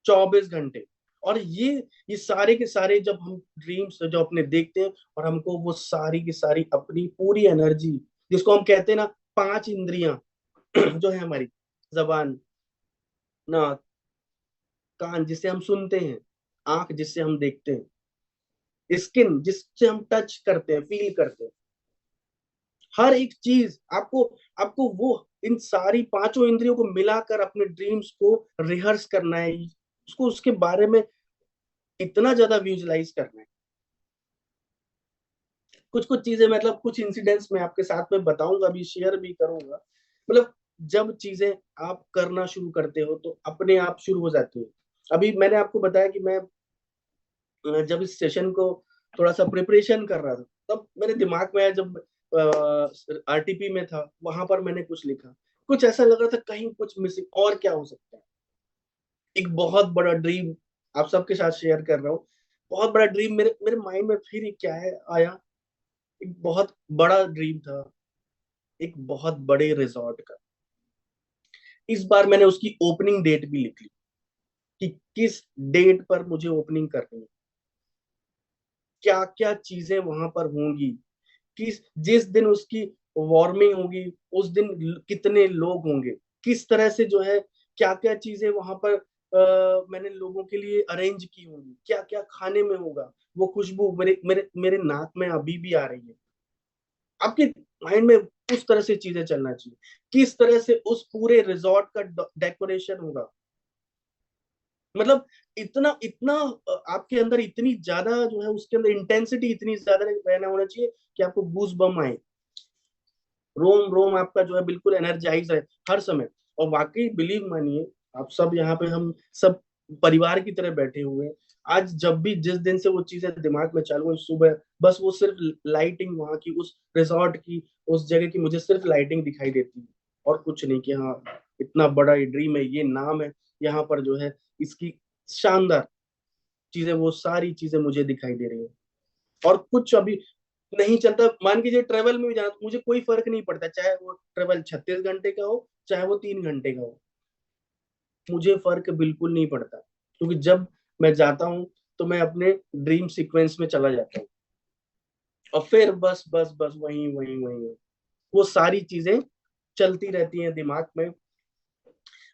24 घंटे। और ये सारे के सारे जब हम ड्रीम्स जो अपने देखते हैं, और हमको वो सारी की सारी अपनी पूरी एनर्जी, जिसको हम कहते हैं ना, पांच इंद्रियां जो है हमारी, जबान, नाक, कान जिससे हम सुनते हैं, आंख जिससे हम देखते हैं, स्किन जिससे हम टच करते हैं, फील करते हैं, हर एक चीज आपको आपको वो इन सारी पांचों इंद्रियों को मिलाकर अपने ड्रीम्स को रिहर्स करना है, उसको उसके बारे में इतना ज्यादा विजुलाइज करना है। कुछ कुछ चीजें, मतलब कुछ इंसिडेंट्स मैं आपके साथ में बताऊंगा, अभी शेयर भी करूंगा। मतलब जब चीजें आप करना शुरू करते हो तो अपने आप शुरू हो जाती है। अभी मैंने आपको बताया कि मैं जब इस सेशन को थोड़ा सा प्रिपरेशन कर रहा था, तब मेरे दिमाग में आया, जब आरटीपी में था वहां पर मैंने कुछ लिखा, कुछ ऐसा लग रहा था कहीं कुछ मिसिंग, और क्या हो सकता है। एक बहुत बड़ा ड्रीम आप सबके साथ शेयर कर रहा हूँ। बहुत बड़ा ड्रीम मेरे मेरे माइंड में फिर क्या है आया, एक बहुत बड़ा ड्रीम था, एक बहुत बड़े रिजॉर्ट का। इस बार मैंने उसकी ओपनिंग डेट भी लिख ली कि किस डेट पर मुझे ओपनिंग करनी है, क्या क्या चीजें वहां पर होंगी, किस जिस दिन उसकी वार्मिंग होगी उस दिन कितने लोग होंगे, किस तरह से जो है, क्या क्या चीजें वहां पर मैंने लोगों के लिए अरेंज की होंगी, क्या क्या खाने में होगा। वो खुशबू मेरे मेरे मेरे नाक में अभी भी आ रही है। आपके माइंड में उस तरह से चीजें चलना चाहिए, किस तरह से उस पूरे रिजॉर्ट का डेकोरेशन होगा। मतलब इतना इतना आपके अंदर इतनी ज्यादा जो है, उसके अंदर इंटेंसिटी इतनी ज्यादा रहना होना चाहिए कि आपको गूज बम आए, रोम रोम आपका जो है बिल्कुल एनर्जाइज है हर समय। और वाकई बिलीव मानिए, आप सब यहाँ पे हम सब परिवार की तरह बैठे हुए हैं। आज जब भी जिस दिन से वो चीजें दिमाग में चालू हुई सुबह, बस वो सिर्फ लाइटिंग वहां की, उस रिजॉर्ट की, उस जगह की मुझे सिर्फ लाइटिंग दिखाई देती है, और कुछ नहीं, कि हाँ इतना बड़ा ये ड्रीम है, ये नाम है, यहाँ पर जो है इसकी शानदार चीजें, वो सारी चीजें मुझे दिखाई दे रही है। और कुछ अभी नहीं चलता, मान कीजिए ट्रेवल में भी जाना तो मुझे कोई फर्क नहीं पड़ता, चाहे वो ट्रेवल 36 घंटे का हो, चाहे वो 3 घंटे का हो, मुझे फर्क बिल्कुल नहीं पड़ता, क्योंकि जब मैं जाता हूँ तो मैं अपने ड्रीम सीक्वेंस में चला जाता हूँ, और फिर बस बस बस वही वही वही वो सारी चीजें चलती रहती हैं दिमाग में।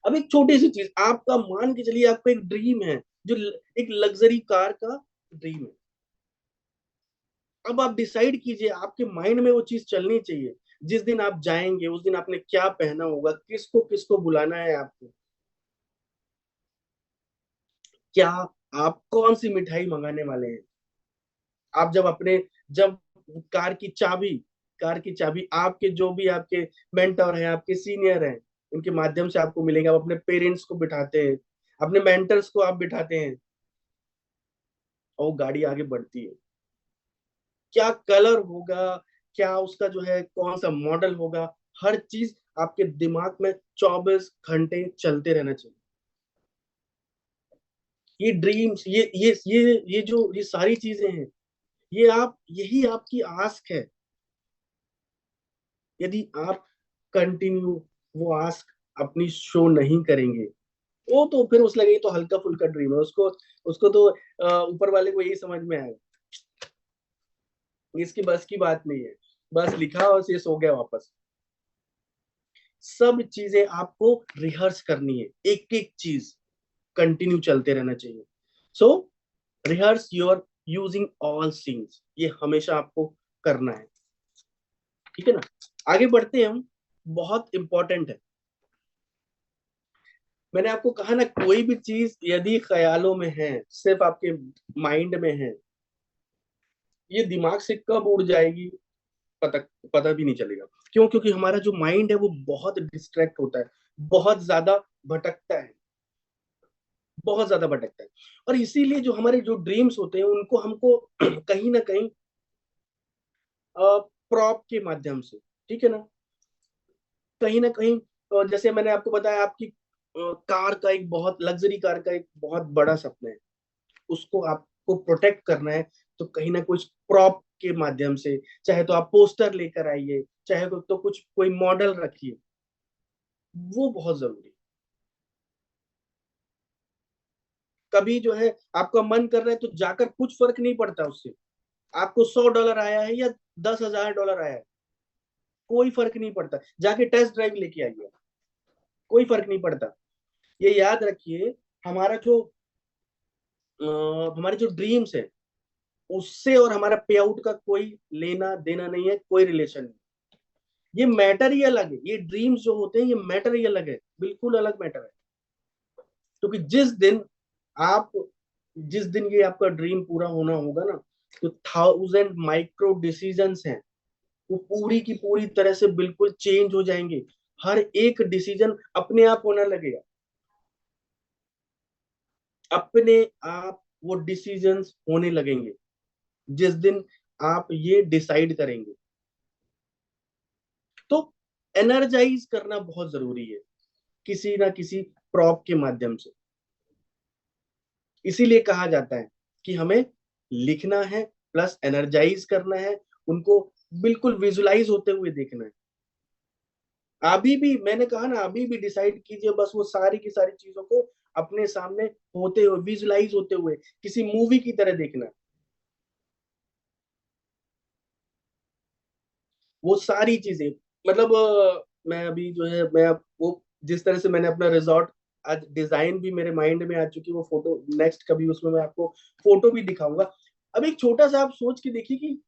अब एक छोटी सी चीज, आपका मान के चलिए आपका एक ड्रीम है, जो एक लग्जरी कार का ड्रीम है। अब आप डिसाइड कीजिए, आपके माइंड में वो चीज चलनी चाहिए। जिस दिन आप जाएंगे उस दिन आपने क्या पहना होगा, किसको किसको बुलाना है आपको, क्या आप कौन सी मिठाई मंगाने वाले हैं। आप जब कार की चाबी कार की चाबी आपके जो भी आपके मेंटर हैं, आपके सीनियर हैं, उनके माध्यम से आपको मिलेंगे। आप अपने पेरेंट्स को बिठाते हैं, अपने मेंटर्स को आप बिठाते हैं, और वो गाड़ी आगे बढ़ती है। क्या कलर होगा, क्या उसका जो है कौन सा मॉडल होगा, हर चीज आपके दिमाग में 24 घंटे चलते रहना चाहिए। ये ड्रीम्स, ये सारी चीजें हैं, यही आपकी आस्क है। यदि आप कंटिन्यू वो आस्क अपनी शो नहीं करेंगे, वो तो फिर उस लगे तो हल्का फुल्का ड्रीम है, उसको उसको तो ऊपर वाले को यही समझ में आएगा, इसकी बस की बात नहीं है, बस लिखा और ये सो गया वापस। सब चीजें आपको रिहर्स करनी है, एक एक चीज कंटिन्यू चलते रहना चाहिए। So rehearse your using all scenes, ये हमेशा आपको करना है। ठीक है ना, आगे बढ़ते हैं हम। बहुत इंपॉर्टेंट है, मैंने आपको कहा ना, कोई भी चीज यदि ख्यालों में है, सिर्फ आपके माइंड में है, ये दिमाग से कब उड़ जाएगी पता पता भी नहीं चलेगा। क्यों? क्योंकि हमारा जो माइंड है वो बहुत डिस्ट्रैक्ट होता है, बहुत ज्यादा भटकता है, बहुत ज्यादा भटकता है। और इसीलिए जो हमारे जो ड्रीम्स होते हैं उनको हमको कहीं ना कहीं प्रॉप के माध्यम से, ठीक है ना, कहीं ना कहीं जैसे मैंने आपको बताया, आपकी कार का एक बहुत लग्जरी कार का एक बहुत बड़ा सपना है, उसको आपको प्रोटेक्ट करना है, तो कहीं ना कुछ प्रॉप के माध्यम से, चाहे तो आप पोस्टर लेकर आइए, चाहे तो कुछ कोई मॉडल रखिए, वो बहुत जरूरी है। कभी जो है आपका मन कर रहा है तो जाकर कुछ फर्क नहीं पड़ता उससे, आपको $100 आया है या $10,000 आया है, कोई फर्क नहीं पड़ता, जाके टेस्ट ड्राइव लेके आइए, कोई फर्क नहीं पड़ता। ये याद रखिए, हमारा जो हमारे जो ड्रीम्स है उससे और हमारा पे आउट का कोई लेना देना नहीं है, कोई रिलेशन नहीं। ये मैटर ही अलग है, ये ड्रीम्स जो होते हैं ये मैटर ही अलग है, बिल्कुल अलग मैटर है। क्योंकि आप जिस दिन ये आपका ड्रीम पूरा होना होगा ना, तो 1,000 माइक्रो डिसीजंस हैं, वो पूरी की पूरी तरह से बिल्कुल चेंज हो जाएंगे। हर एक डिसीजन अपने आप होने लगेगा, अपने आप वो डिसीजंस होने लगेंगे जिस दिन आप ये डिसाइड करेंगे। तो एनर्जाइज करना बहुत जरूरी है किसी ना किसी प्रॉप के माध्यम से। इसीलिए कहा जाता है कि हमें लिखना है प्लस एनर्जाइज करना है, उनको बिल्कुल विजुलाइज होते हुए देखना है। अभी भी मैंने कहा ना, अभी भी डिसाइड कीजिए, बस वो सारी की सारी चीजों को अपने सामने होते हुए, विजुलाइज होते हुए, किसी मूवी की तरह देखना है। वो सारी चीजें, मतलब मैं अभी जो है मैं वो जिस तरह से मैंने अपना रिजॉर्ट आज डिजाइन भी मेरे माइंड में आ चुकी, वो फोटो नेक्स्ट कभी उसमें मैं आपको फोटो भी दिखाऊंगा। अब एक छोटा सा आप सोच के देखिए कि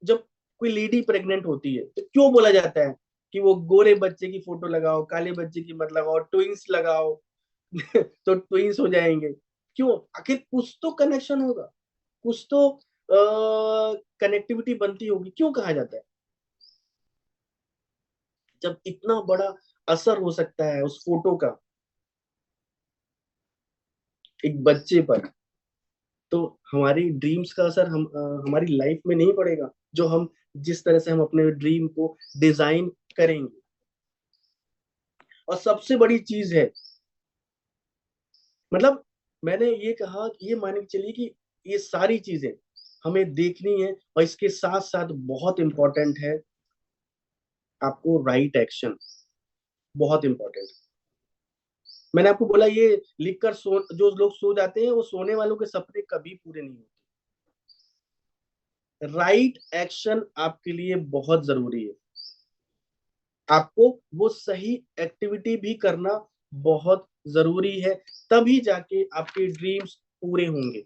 जब कोई लेडी प्रेग्नेंट होती है तो क्यों बोला जाता है कि वो गोरे बच्चे की फोटो लगाओ, काले बच्चे की मत लगाओ, ट्विंस लगाओ तो ट्विंस हो जाएंगे। क्यों? आखिर कुछ तो कनेक्शन होगा, कुछ तो कनेक्टिविटी बनती होगी, क्यों कहा जाता है? जब इतना बड़ा असर हो सकता है उस फोटो का एक बच्चे पर, तो हमारी ड्रीम्स का असर हमारी लाइफ में नहीं पड़ेगा, जो हम जिस तरह से हम अपने ड्रीम को डिजाइन करेंगे। और सबसे बड़ी चीज है, मतलब मैंने ये कहा कि ये मान के चलिए कि ये सारी चीजें हमें देखनी है, और इसके साथ साथ बहुत इंपॉर्टेंट है आपको राइट एक्शन, बहुत इंपॉर्टेंट। मैंने आपको बोला ये लिखकर जो लोग सो जाते हैं वो सोने वालों के सपने कभी पूरे नहीं होते। राइट एक्शन आपके लिए बहुत जरूरी है, आपको वो सही एक्टिविटी भी करना बहुत जरूरी है, तभी जाके आपके ड्रीम्स पूरे होंगे।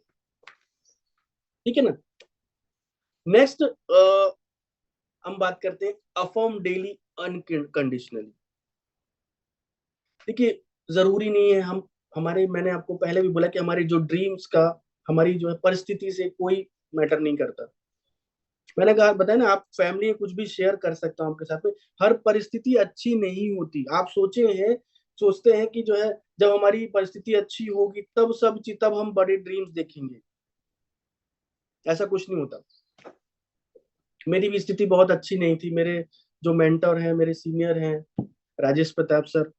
ठीक है ना? नेक्स्ट हम बात करते हैं अफर्म डेली अनकंडीशनली। देखिए, जरूरी नहीं है हम हमारे, मैंने आपको पहले भी बोला कि हमारे जो ड्रीम्स का हमारी जो है परिस्थिति से कोई मैटर नहीं करता। मैंने कहा बताया ना, आप फैमिली में कुछ भी शेयर कर सकता हूँ आपके साथ में। हर परिस्थिति अच्छी नहीं होती, आप सोचते हैं कि जो है जब हमारी परिस्थिति अच्छी होगी तब तब हम बड़े ड्रीम्स देखेंगे। ऐसा कुछ नहीं होता। मेरी भी स्थिति बहुत अच्छी नहीं थी। मेरे जो मेंटर हैं, मेरे सीनियर हैं, राजेश प्रताप सर,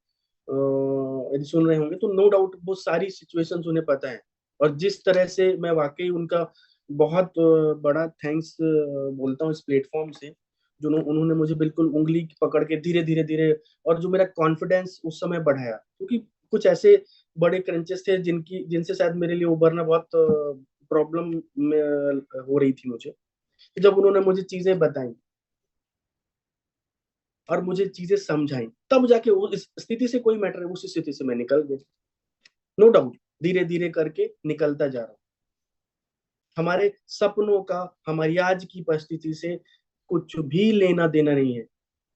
यदि सुन रहे होंगे तो नो डाउट वो सारी सिचुएशंस उन्हें पता है। और जिस तरह से मैं वाकई उनका बहुत बड़ा थैंक्स बोलता हूँ इस प्लेटफॉर्म से, जो उन्होंने मुझे बिल्कुल उंगली पकड़ के धीरे धीरे धीरे, और जो मेरा कॉन्फिडेंस उस समय बढ़ाया, क्योंकि कुछ ऐसे बड़े क्रंचेस थे जिनसे शायद मेरे लिए उबरना बहुत प्रॉब्लम हो रही थी मुझे। जब उन्होंने मुझे चीजें बताई और मुझे चीजें समझाई, तब जाके वो इस स्थिति से कोई मैटर है, उस स्थिति से मैं निकल गया। नो डाउट धीरे धीरे करके निकलता जा रहा हूँ। हमारे सपनों का हमारी आज की परिस्थिति से कुछ भी लेना देना नहीं है।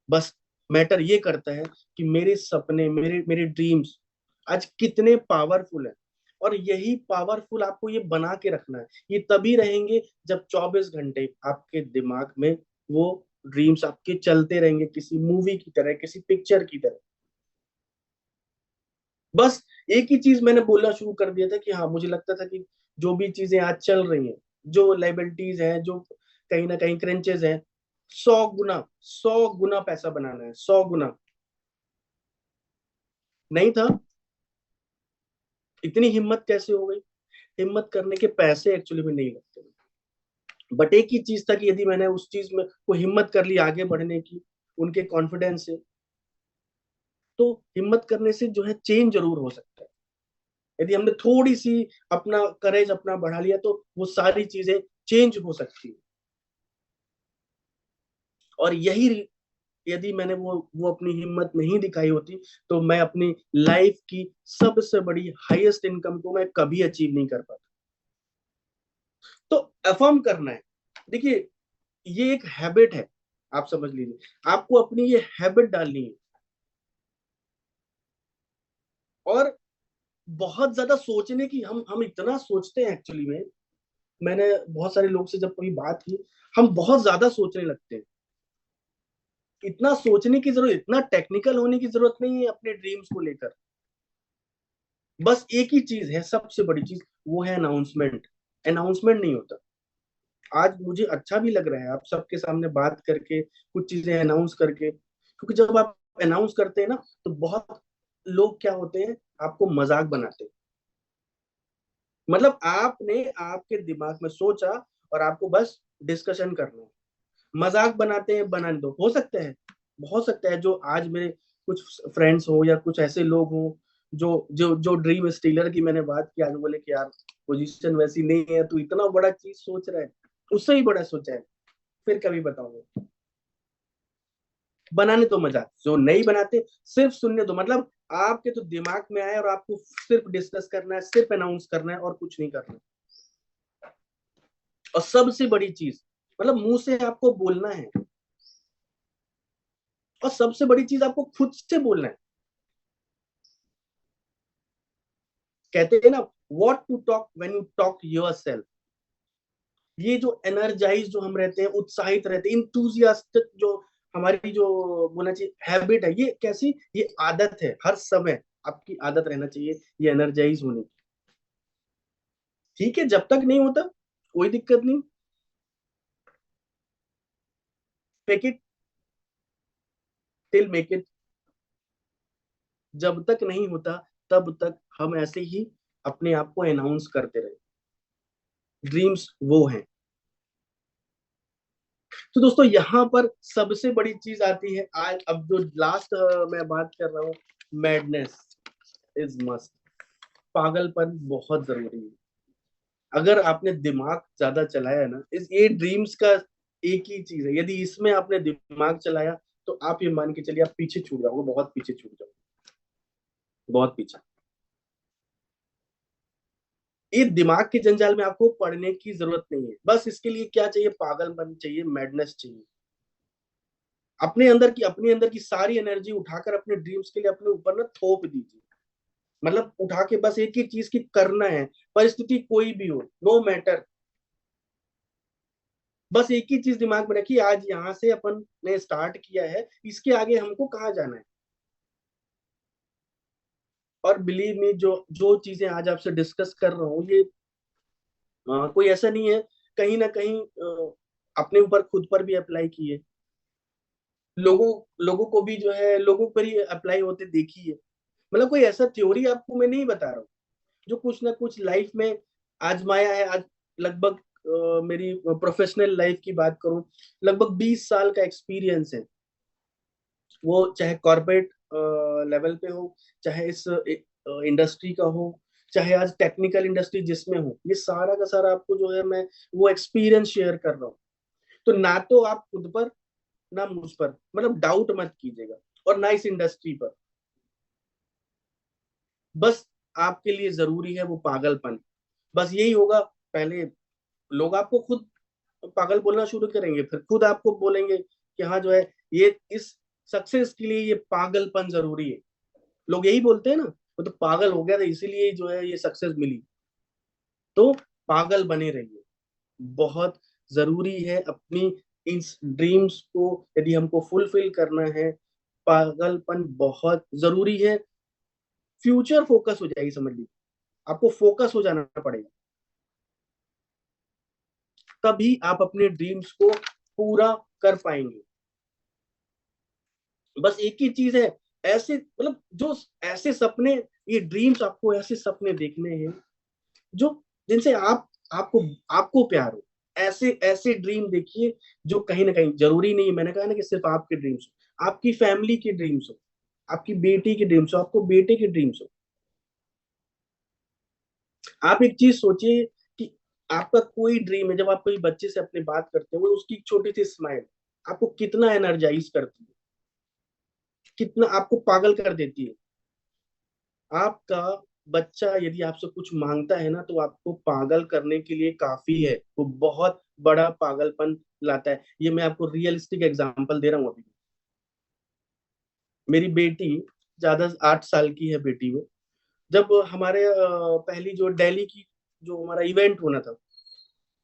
बस मैटर ये करता है कि मेरे सपने, मेरे मेरे ड्रीम्स आज कितने पावरफुल है। और यही पावरफुल आपको ये बना के रखना है, ये तभी रहेंगे जब 24 घंटे आपके दिमाग में वो ड्रीम्स आपके चलते रहेंगे, किसी मूवी की तरह, किसी पिक्चर की तरह। बस एक ही चीज मैंने बोलना शुरू कर दिया था कि हाँ, मुझे लगता था कि जो भी चीजें आज चल रही हैं, जो लाइबिलिटीज हैं, जो कहीं ना कहीं क्रेंचेस हैं, 100 गुना, 100 गुना पैसा बनाना है, 100 गुना। नहीं था। इतनी हिम्मत कैसे हो गई? हिम्मत करने के पैसे एक्चुअली में नहीं लगते। बट एक ही चीज था कि यदि मैंने उस चीज में को हिम्मत कर ली आगे बढ़ने की, उनके कॉन्फिडेंस से, तो हिम्मत करने से जो है चेंज जरूर हो सकता है। यदि हमने थोड़ी सी अपना करेज अपना बढ़ा लिया तो वो सारी चीजें चेंज हो सकती है। और यही यदि मैंने वो अपनी हिम्मत नहीं दिखाई होती तो मैं अपनी लाइफ की सबसे बड़ी हाईएस्ट इनकम को मैं कभी अचीव नहीं कर पाता। तो अफर्म करना है, देखिए ये एक हैबिट है, आप समझ लीजिए आपको अपनी ये हैबिट डालनी है। और बहुत ज्यादा सोचने की, हम इतना सोचते हैं एक्चुअली में, मैंने बहुत सारे लोग से जब कभी बात की, हम बहुत ज्यादा सोचने लगते हैं। इतना सोचने की जरूरत, इतना टेक्निकल होने की जरूरत नहीं है अपने ड्रीम्स को लेकर। बस एक ही चीज है सबसे बड़ी चीज, वो है अनाउंसमेंट। अनाउंसमेंट नहीं होता। आज मुझे अच्छा भी लग रहा है आप सबके सामने बात करके, कुछ चीजें अनाउंस करके, क्योंकि जब आप अनाउंस करते हैं ना तो बहुत लोग क्या होते हैं, आपको मजाक बनाते हैं। मतलब आपने आपके दिमाग में सोचा और आपको बस डिस्कशन करना है। मजाक बनाते हैं, बनाने दो। हो सकता है जो आज मेरे कुछ फ्रेंड्स हो या कुछ ऐसे लोग हो जो जो जो ड्रीम स्टीलर की मैंने बात की, आज बोले कि यार पोजीशन वैसी नहीं है, तू इतना बड़ा चीज सोच रहा है, उससे ही बड़ा सोचा है, फिर कभी बताऊंगा। बनाने तो मजाक, जो नहीं बनाते सिर्फ सुनने दो। मतलब आपके तो दिमाग में आए और आपको सिर्फ डिस्कस करना है, सिर्फ अनाउंस करना है और कुछ नहीं करना। और सबसे बड़ी चीज, मतलब मुंह से आपको बोलना है, और सबसे बड़ी चीज आपको खुद से बोलना है। कहते हैं ना, what to talk when you talk yourself. ये जो एनर्जाइज जो हम रहते हैं, उत्साहित रहते हैं, इंथुजियास्टिक जो हमारी जो बोलना चाहिए हैबिट है, ये कैसी, ये आदत है। हर समय आपकी आदत रहना चाहिए ये एनर्जाइज होने की। ठीक है, जब तक नहीं होता कोई दिक्कत नहीं, fake it till make it. जब तक नहीं होता तब तक हम ऐसे ही अपने आप को अनाउंस करते रहे। ड्रीम्स वो हैं। तो दोस्तों यहाँ पर सबसे बड़ी चीज आती है आज, अब जो लास्ट मैं बात कर रहा हूँ, मैडनेस इज मस्ट। पागलपन बहुत जरूरी है। अगर आपने दिमाग ज्यादा चलाया ना, इस ये ड्रीम्स का एक ही चीज है, यदि इसमें आपने दिमाग चलाया तो आप ये मान के चलिए आप पीछे छूट जाओगे, बहुत पीछे छूट जाओगे, बहुत पीछे। ये दिमाग के जंजाल में आपको पढ़ने की जरूरत नहीं है। बस इसके लिए क्या चाहिए, पागलपन चाहिए, मैडनेस चाहिए। अपने अंदर की सारी एनर्जी उठाकर अपने ड्रीम्स के लिए अपने ऊपर ना थोप दीजिए। मतलब उठा के बस एक ही चीज की करना है, परिस्थिति कोई भी हो, नो मैटर। बस एक ही चीज दिमाग में रखिए, आज यहाँ से अपन ने स्टार्ट किया है, इसके आगे हमको कहाँ जाना है। और बिलीव मी, जो जो चीजें आज आपसे डिस्कस कर रहा हूँ, ये कोई ऐसा नहीं है, कहीं ना कहीं अपने ऊपर खुद पर भी अप्लाई किए, लोगों लोगों को भी जो है, लोगों पर ही अप्लाई होते देखिए। मतलब कोई ऐसा थ्योरी आपको मैं नहीं बता रहा हूँ, जो कुछ ना कुछ लाइफ में आजमाया है। आज लगभग मेरी प्रोफेशनल लाइफ की बात करूं, लगभग 20 साल का एक्सपीरियंस है। वो चाहे कॉर्पोरेट लेवल पे हो, चाहे इस इंडस्ट्री का हो, चाहे आज टेक्निकल इंडस्ट्री जिसमें हो, ये सारा का सारा आपको जो है मैं वो एक्सपीरियंस शेयर कर रहा हूँ। तो ना तो आप खुद पर ना मुझ पर मतलब डाउट मत कीजिएगा, और ना इस इंडस्ट्री पर। बस आपके लिए जरूरी है वो पागलपन। बस यही होगा, पहले लोग आपको खुद पागल बोलना शुरू करेंगे, फिर खुद आपको बोलेंगे कि हाँ जो है, ये इस सक्सेस के लिए ये पागलपन जरूरी है। लोग यही बोलते हैं ना, वो तो पागल हो गया था इसीलिए जो है ये सक्सेस मिली। तो पागल बने रहिए। बहुत जरूरी है अपनी इन ड्रीम्स को, यदि हमको फुलफिल करना है, पागलपन बहुत जरूरी है। फ्यूचर फोकस हो जाएगी, समझ लीजिए आपको फोकस हो जाना पड़ेगा, तभी आप अपने ड्रीम्स को पूरा कर पाएंगे। बस एक ही चीज है, ऐसे मतलब जो ऐसे सपने, ये ड्रीम्स आपको ऐसे सपने देखने हैं जो जिनसे आपको आपको प्यार हो। ऐसे ऐसे ड्रीम देखिए जो कहीं ना कहीं, जरूरी नहीं, मैंने कहा ना कि सिर्फ आपके ड्रीम्स हो, आपकी फैमिली के ड्रीम्स हो, आपकी बेटी के ड्रीम्स हो, आपको बेटे के ड्रीम्स हो। आप एक चीज सोचिए कि आपका कोई ड्रीम है, जब आप कोई बच्चे से अपनी बात करते हो, वो उसकी एक छोटी सी स्माइल आपको कितना एनर्जाइज करती है, कितना आपको पागल कर देती है। आपका बच्चा यदि आपसे कुछ मांगता है ना, तो आपको पागल करने के लिए काफी है, वो बहुत बड़ा पागलपन लाता है। ये मैं आपको रियलिस्टिक एग्जांपल दे रहा हूँ अभी। मेरी बेटी, ज्यादा 8 साल की है बेटी वो, जब हमारे पहली जो दिल्ली की जो हमारा इवेंट होना था,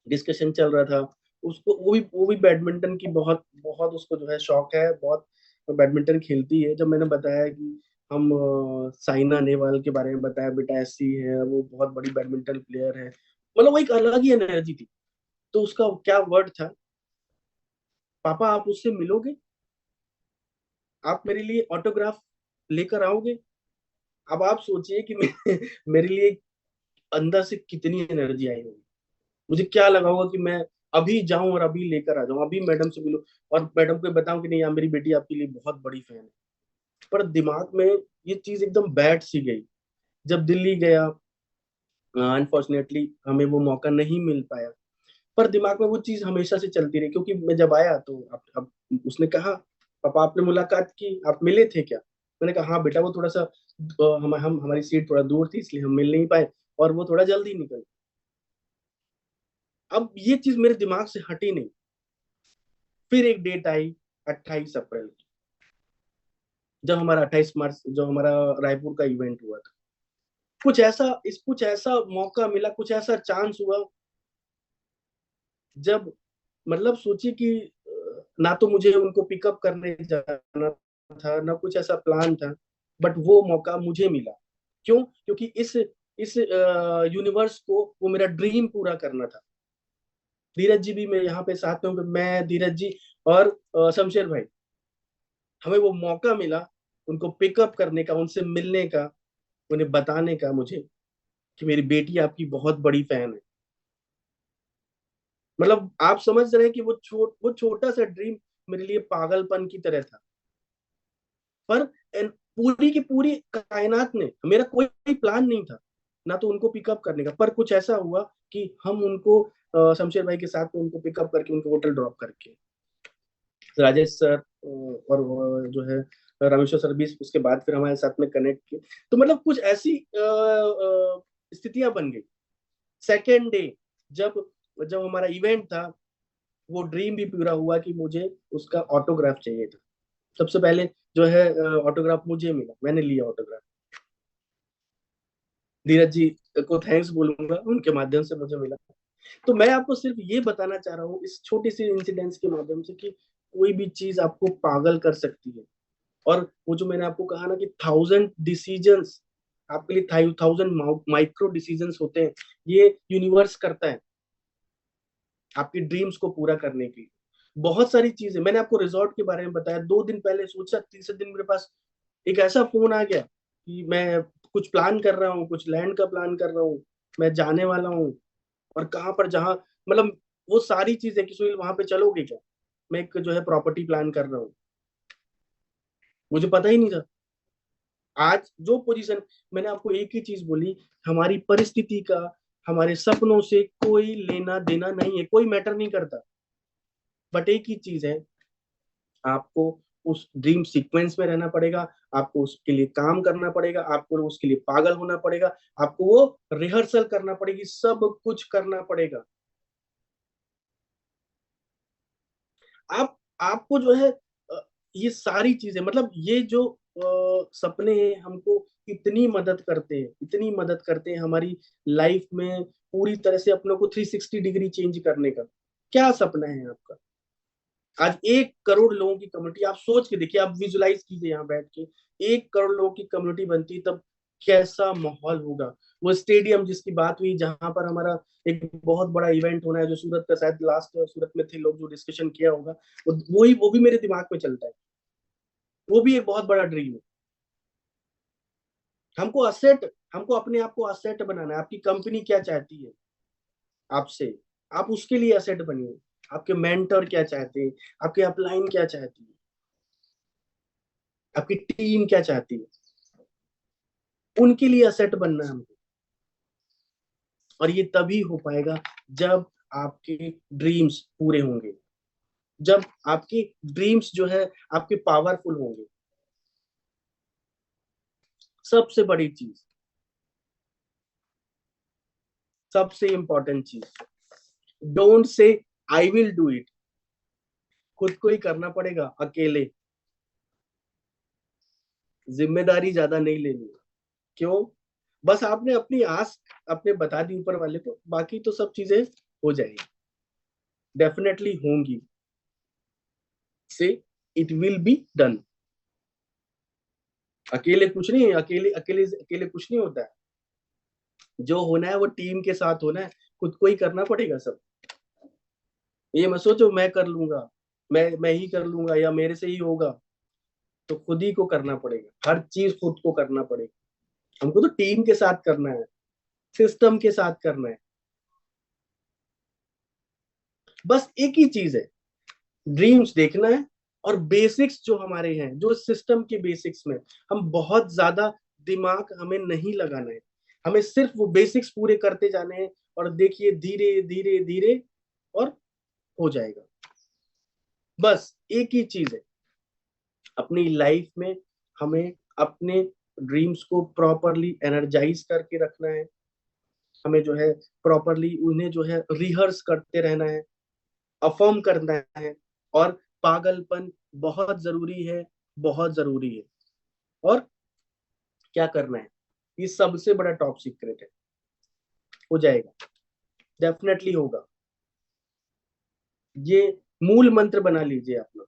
डिस्कशन चल रहा था, उसको वो भी बैडमिंटन की बहुत बहुत उसको जो है शौक है, बहुत बैडमिंटन खेलती है। जब मैंने बताया कि हम साइना नेहवाल के बारे में बताया, बेटा ऐसी है, वो बहुत बड़ी बैडमिंटन प्लेयर है, मतलब वो एक अलग ही एनर्जी थी। तो उसका क्या वर्ड था, पापा आप उससे मिलोगे, आप मेरे लिए ऑटोग्राफ लेकर आओगे। अब आप सोचिए कि मेरे लिए अंदर से कितनी एनर्जी आई होगी, मुझे क्या लगा होगा कि मैं अभी जाऊं और अभी लेकर आ जाऊं, अभी मैडम से मिलूं और मैडम को बताऊं कि नहीं यार, मेरी बेटी आपके लिए बहुत बड़ी फैन है। पर दिमाग में ये चीज एकदम बैठ सी गई। जब दिल्ली गया, अनफॉर्चुनेटली हमें वो मौका नहीं मिल पाया, पर दिमाग में वो चीज हमेशा से चलती रही। क्योंकि मैं जब आया तो अब उसने कहा, पापा आपने मुलाकात की, आप मिले थे क्या? मैंने कहा हाँ बेटा, वो थोड़ा सा हम हमारी सीट थोड़ा दूर थी, इसलिए हम मिल नहीं पाए, और वो थोड़ा जल्दी निकल। अब ये चीज मेरे दिमाग से हटी नहीं। फिर एक डेट आई, 28 अप्रैल की, जब हमारा 28 मार्च, जब हमारा रायपुर का इवेंट हुआ था। कुछ ऐसा मौका मिला, कुछ ऐसा चांस हुआ, जब मतलब सोचिए कि ना तो मुझे उनको पिकअप करने जाना था, ना कुछ ऐसा प्लान था, बट वो मौका मुझे मिला। क्यों? क्योंकि इस यूनिवर्स को वो मेरा ड्रीम पूरा करना था। धीरज जी भी मैं यहाँ पे साथ में हूँ, मैं, धीरज जी और शमशेर भाई, हमें वो मौका मिला उनको पिकअप करने का, उनसे मिलने का, उन्हें बताने का मुझे कि मेरी बेटी आपकी बहुत बड़ी फैन है। मतलब आप समझ रहे हैं कि वो छोटा सा ड्रीम मेरे लिए पागलपन की तरह था। पर पूरी की पूरी कायनात ने, मेरा कोई प्लान नहीं था, ना तो उनको पिकअप करने का, पर कुछ ऐसा हुआ कि हम उनको शमशेर भाई के साथ में उनको पिकअप करके उनको होटल ड्रॉप करके, राजेश सर और जो है रामेश्वर सर भी उसके बाद फिर हमारे साथ में कनेक्ट किए। तो मतलब कुछ ऐसी स्थितियां बन गई। सेकेंड डे, जब जब हमारा इवेंट था, वो ड्रीम भी पूरा हुआ कि मुझे उसका ऑटोग्राफ चाहिए था। सबसे पहले जो है ऑटोग्राफ मुझे मिला, मैंने लिया ऑटोग्राफ। धीरज जी को थैंक्स बोलूंगा, उनके माध्यम से मुझे मिला। तो मैं आपको सिर्फ ये बताना चाह रहा हूँ इस छोटी सी इंसिडेंट्स के माध्यम से कि कोई भी चीज आपको पागल कर सकती है। और वो जो मैंने आपको कहा ना कि 1000 डिसीजंस, आपके लिए 1000 माइक्रो डिसीजंस होते हैं, ये यूनिवर्स करता है आपकी ड्रीम्स को पूरा करने के लिए। बहुत सारी चीजें मैंने आपको रिजॉर्ट के बारे में बताया, 2 दिन पहले सोचा, तीसरे दिन मेरे पास एक ऐसा फोन आ गया कि मैं कुछ प्लान कर रहा हूँ, कुछ लैंड का प्लान कर रहा हूँ, मैं जाने वाला हूँ, और कहाँ पर, जहाँ मतलब वो सारी चीजें कि सुनील वहां पे चलोगे क्या, मैं एक जो है प्रॉपर्टी प्लान कर रहा हूँ, मुझे पता ही नहीं था। आज जो पोजीशन, मैंने आपको एक ही चीज बोली, हमारी परिस्थिति का हमारे सपनों से कोई लेना देना नहीं है, कोई मैटर नहीं करता। बट एक ही चीज है, आपको उस ड्रीम सीक्वेंस में रहना पड़ेगा, आपको उसके लिए काम करना पड़ेगा, आपको उसके लिए पागल होना पड़ेगा, आपको वो रिहर्सल करना पड़ेगी, सब कुछ करना पड़ेगा। आप आपको जो है ये सारी चीजें, मतलब ये जो सपने हैं, हमको इतनी मदद करते हैं, इतनी मदद करते हैं हमारी लाइफ में, पूरी तरह से अपनों को 360 डिग्री चेंज करने का। क्या सपना है आपका? आज 1 करोड़ लोगों की कम्युनिटी, आप सोच के देखिए, आप विजुलाइज कीजिए यहाँ बैठ के, 1 करोड़ लोगों की कम्युनिटी बनती तब कैसा माहौल होगा। वो स्टेडियम जिसकी बात हुई, जहां पर हमारा एक बहुत बड़ा इवेंट होना है, जो सूरत का, शायद लास्ट सूरत में थे लोग जो डिस्कशन किया होगा, वो भी मेरे दिमाग में चलता है। वो भी एक बहुत बड़ा ड्रीम है। हमको असेट, हमको अपने आप को असेट बनाना है। आपकी कंपनी क्या चाहती है आपसे, आप उसके लिए असेट बनिए। आपके मेंटर क्या चाहते हैं, आपके अपलाइन क्या चाहती है, आपकी टीम क्या चाहती है, उनके लिए असेट बनना है हमको। और ये तभी हो पाएगा जब आपके ड्रीम्स पूरे होंगे, जब आपकी ड्रीम्स जो है आपके पावरफुल होंगे। सबसे बड़ी चीज, सबसे इंपॉर्टेंट चीज, don't say I will do it. खुद को ही करना पड़ेगा अकेले, जिम्मेदारी ज्यादा नहीं लेनी। क्यों? बस आपने अपनी आस अपने बता दी ऊपर वाले को, बाकी तो सब चीजें हो जाएगी, डेफिनेटली होंगी। से इट विल बी डन। अकेले कुछ नहीं, अकेले अकेले अकेले कुछ नहीं होता है। जो होना है वो टीम के साथ होना है, खुद को ही करना पड़ेगा सब। ये मत सोचो मैं कर लूंगा, मैं ही कर लूंगा या मेरे से ही होगा। तो खुद ही को करना पड़ेगा, हर चीज खुद को करना पड़ेगा। हमको तो टीम के साथ करना है, सिस्टम के साथ करना है। बस एक ही चीज है, ड्रीम्स देखना है। और बेसिक्स जो हमारे हैं, जो सिस्टम के बेसिक्स में, हम बहुत ज्यादा दिमाग हमें नहीं लगाना है। हमें सिर्फ वो बेसिक्स पूरे करते जाने हैं, और देखिए धीरे धीरे धीरे और हो जाएगा। बस एक ही चीज है, अपनी लाइफ में हमें अपने ड्रीम्स को प्रॉपरली एनर्जाइज करके रखना है। हमें जो है प्रॉपरली उन्हें जो है रिहर्स करते रहना है, अफर्म करना है। और पागलपन बहुत जरूरी है, बहुत जरूरी है। और क्या करना है, ये सबसे बड़ा टॉप सीक्रेट है। हो जाएगा, डेफिनेटली होगा। ये मूल मंत्र बना लीजिए अपना,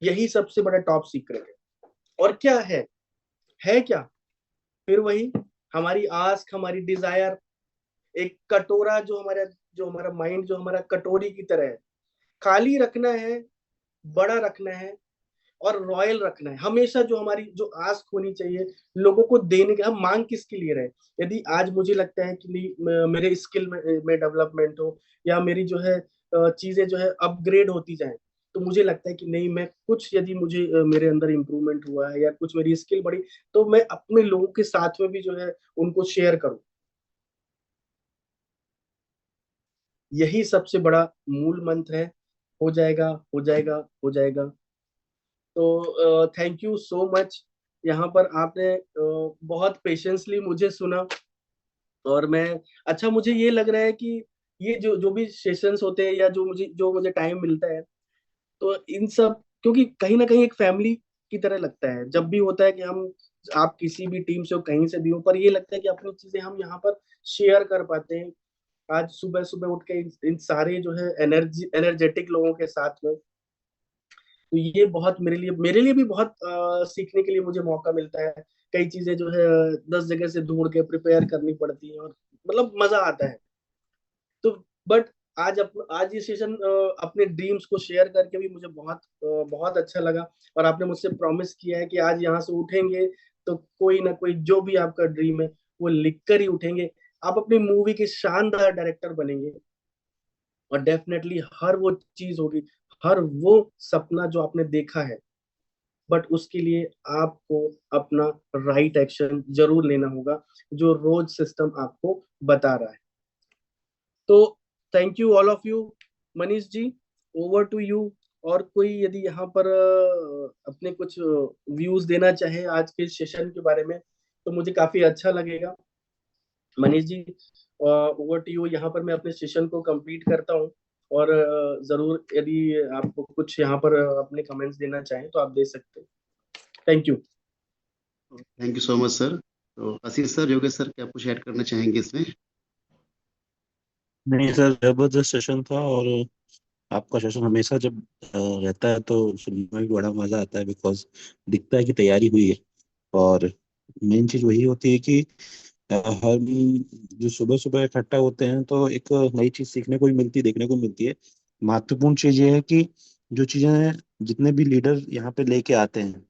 यही सबसे बड़ा टॉप सीक्रेट है। और क्या है क्या? फिर वही हमारी आस्क, हमारी डिजायर, एक कटोरा जो हमारा माइंड जो हमारा कटोरी की तरह है, खाली रखना है, बड़ा रखना है और रॉयल रखना है। हमेशा जो हमारी जो आस्क होनी चाहिए लोगों को देने के, हम मांग किसके लिए रहे। यदि आज मुझे लगता है कि नहीं मेरे स्किल में डेवलपमेंट हो, या मेरी जो है चीजें जो है अपग्रेड होती जाए, तो मुझे लगता है कि नहीं, मैं कुछ यदि मुझे मेरे अंदर इंप्रूवमेंट हुआ है या कुछ मेरी स्किल बढ़ी, तो मैं अपने लोगों के साथ में भी जो है उनको शेयर करूं। यही सबसे बड़ा मूल मंत्र है। हो जाएगा, हो जाएगा, हो जाएगा। तो थैंक यू सो मच। यहाँ पर आपने बहुत पेशेंसली मुझे सुना। और मैं, अच्छा मुझे ये लग रहा है कि ये जो जो भी सेशंस होते हैं या जो मुझे टाइम मिलता है, तो इन सब, क्योंकि कहीं ना कहीं एक फैमिली की तरह लगता है जब भी होता है कि हम, आप किसी भी टीम से हो, कहीं से भी हो, पर ये लगता है कि अपनी चीजें हम यहाँ पर शेयर कर पाते हैं। आज सुबह सुबह उठ के इन सारे जो है एनर्जेटिक लोगों के साथ में, तो ये बहुत मेरे लिए भी बहुत सीखने के लिए मुझे मौका मिलता है। कई चीजें जो है 10 जगह से ढूंढ के प्रिपेयर करनी पड़ती है, और मतलब मजा आता है। तो बट आज ये सेशन अपने ड्रीम्स को शेयर करके भी मुझे बहुत अच्छा लगा। और आपने मुझसे प्रॉमिस किया है कि आज यहाँ से उठेंगे तो कोई ना कोई जो भी आपका ड्रीम है वो लिख कर ही उठेंगे। आप अपनी मूवी के शानदार डायरेक्टर बनेंगे, और डेफिनेटली हर वो चीज होगी, हर वो सपना जो आपने देखा है, बट उसके लिए आपको अपना राइट एक्शन जरूर लेना होगा, जो रोज सिस्टम आपको बता रहा है। तो thank you all of you. Manish ji, over to you. और कोई यदि यहाँ पर अपने कुछ व्यूज देना चाहे आज के सेशन के बारे में, तो मुझे काफी अच्छा लगेगा। Manish ji, over to you. यहाँ पर मैं अपने सेशन को कंप्लीट करता हूँ। और जरूर यदि आपको कुछ यहाँ पर अपने कमेंट्स देना चाहें तो आप दे सकते हैं। Thank you. Thank you so much sir. तो आशीष सर, योगेश सर, क्या कुछ ऐड करना चाहेंगे इसमें? नहीं सर, जबरदस्त सेशन था। और आपका सेशन हमेशा जब रहता है तो सुनने में भी बड़ा मजा आता है, बिकॉज दिखता है कि तैयारी हुई है। और मेन चीज वही होती है कि हर जो सुबह सुबह इकट्ठा होते हैं तो एक नई चीज सीखने को भी मिलती है, देखने को मिलती है। महत्वपूर्ण चीज ये है कि जो चीजें जितने भी लीडर यहाँ पे लेके आते हैं,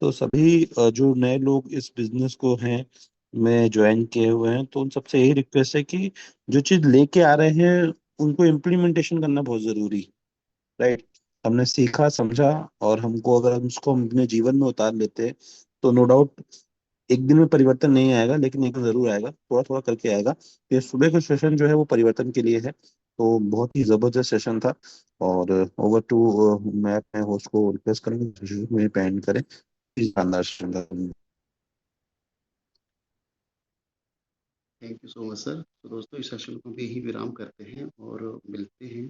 तो सभी जो नए लोग इस बिजनेस को हैं में ज्वाइन किए हुए हैं, तो उन सबसे यही रिक्वेस्ट है कि जो चीज लेके आ रहे हैं उनको इम्प्लीमेंटेशन करना बहुत जरूरी है। राइट। हमने सीखा समझा, और हमको अगर हम उसको हम अपने जीवन में उतार लेते हैं, तो नो डाउट एक दिन में परिवर्तन नहीं आएगा, लेकिन एक दिन जरूर आएगा, थोड़ा थोड़ा करके आएगा। ये सुबह का सेशन जो है वो परिवर्तन के लिए है, तो बहुत ही जबरदस्त सेशन था। और ओवर टू, मैं अपने होस्ट को रिक्वेस्ट करूंगा सेशन में पेंड करें। शानदार सेशन था। Thank you so much sir. तो दोस्तों, इस सेशन को भी यही विराम करते हैं और मिलते हैं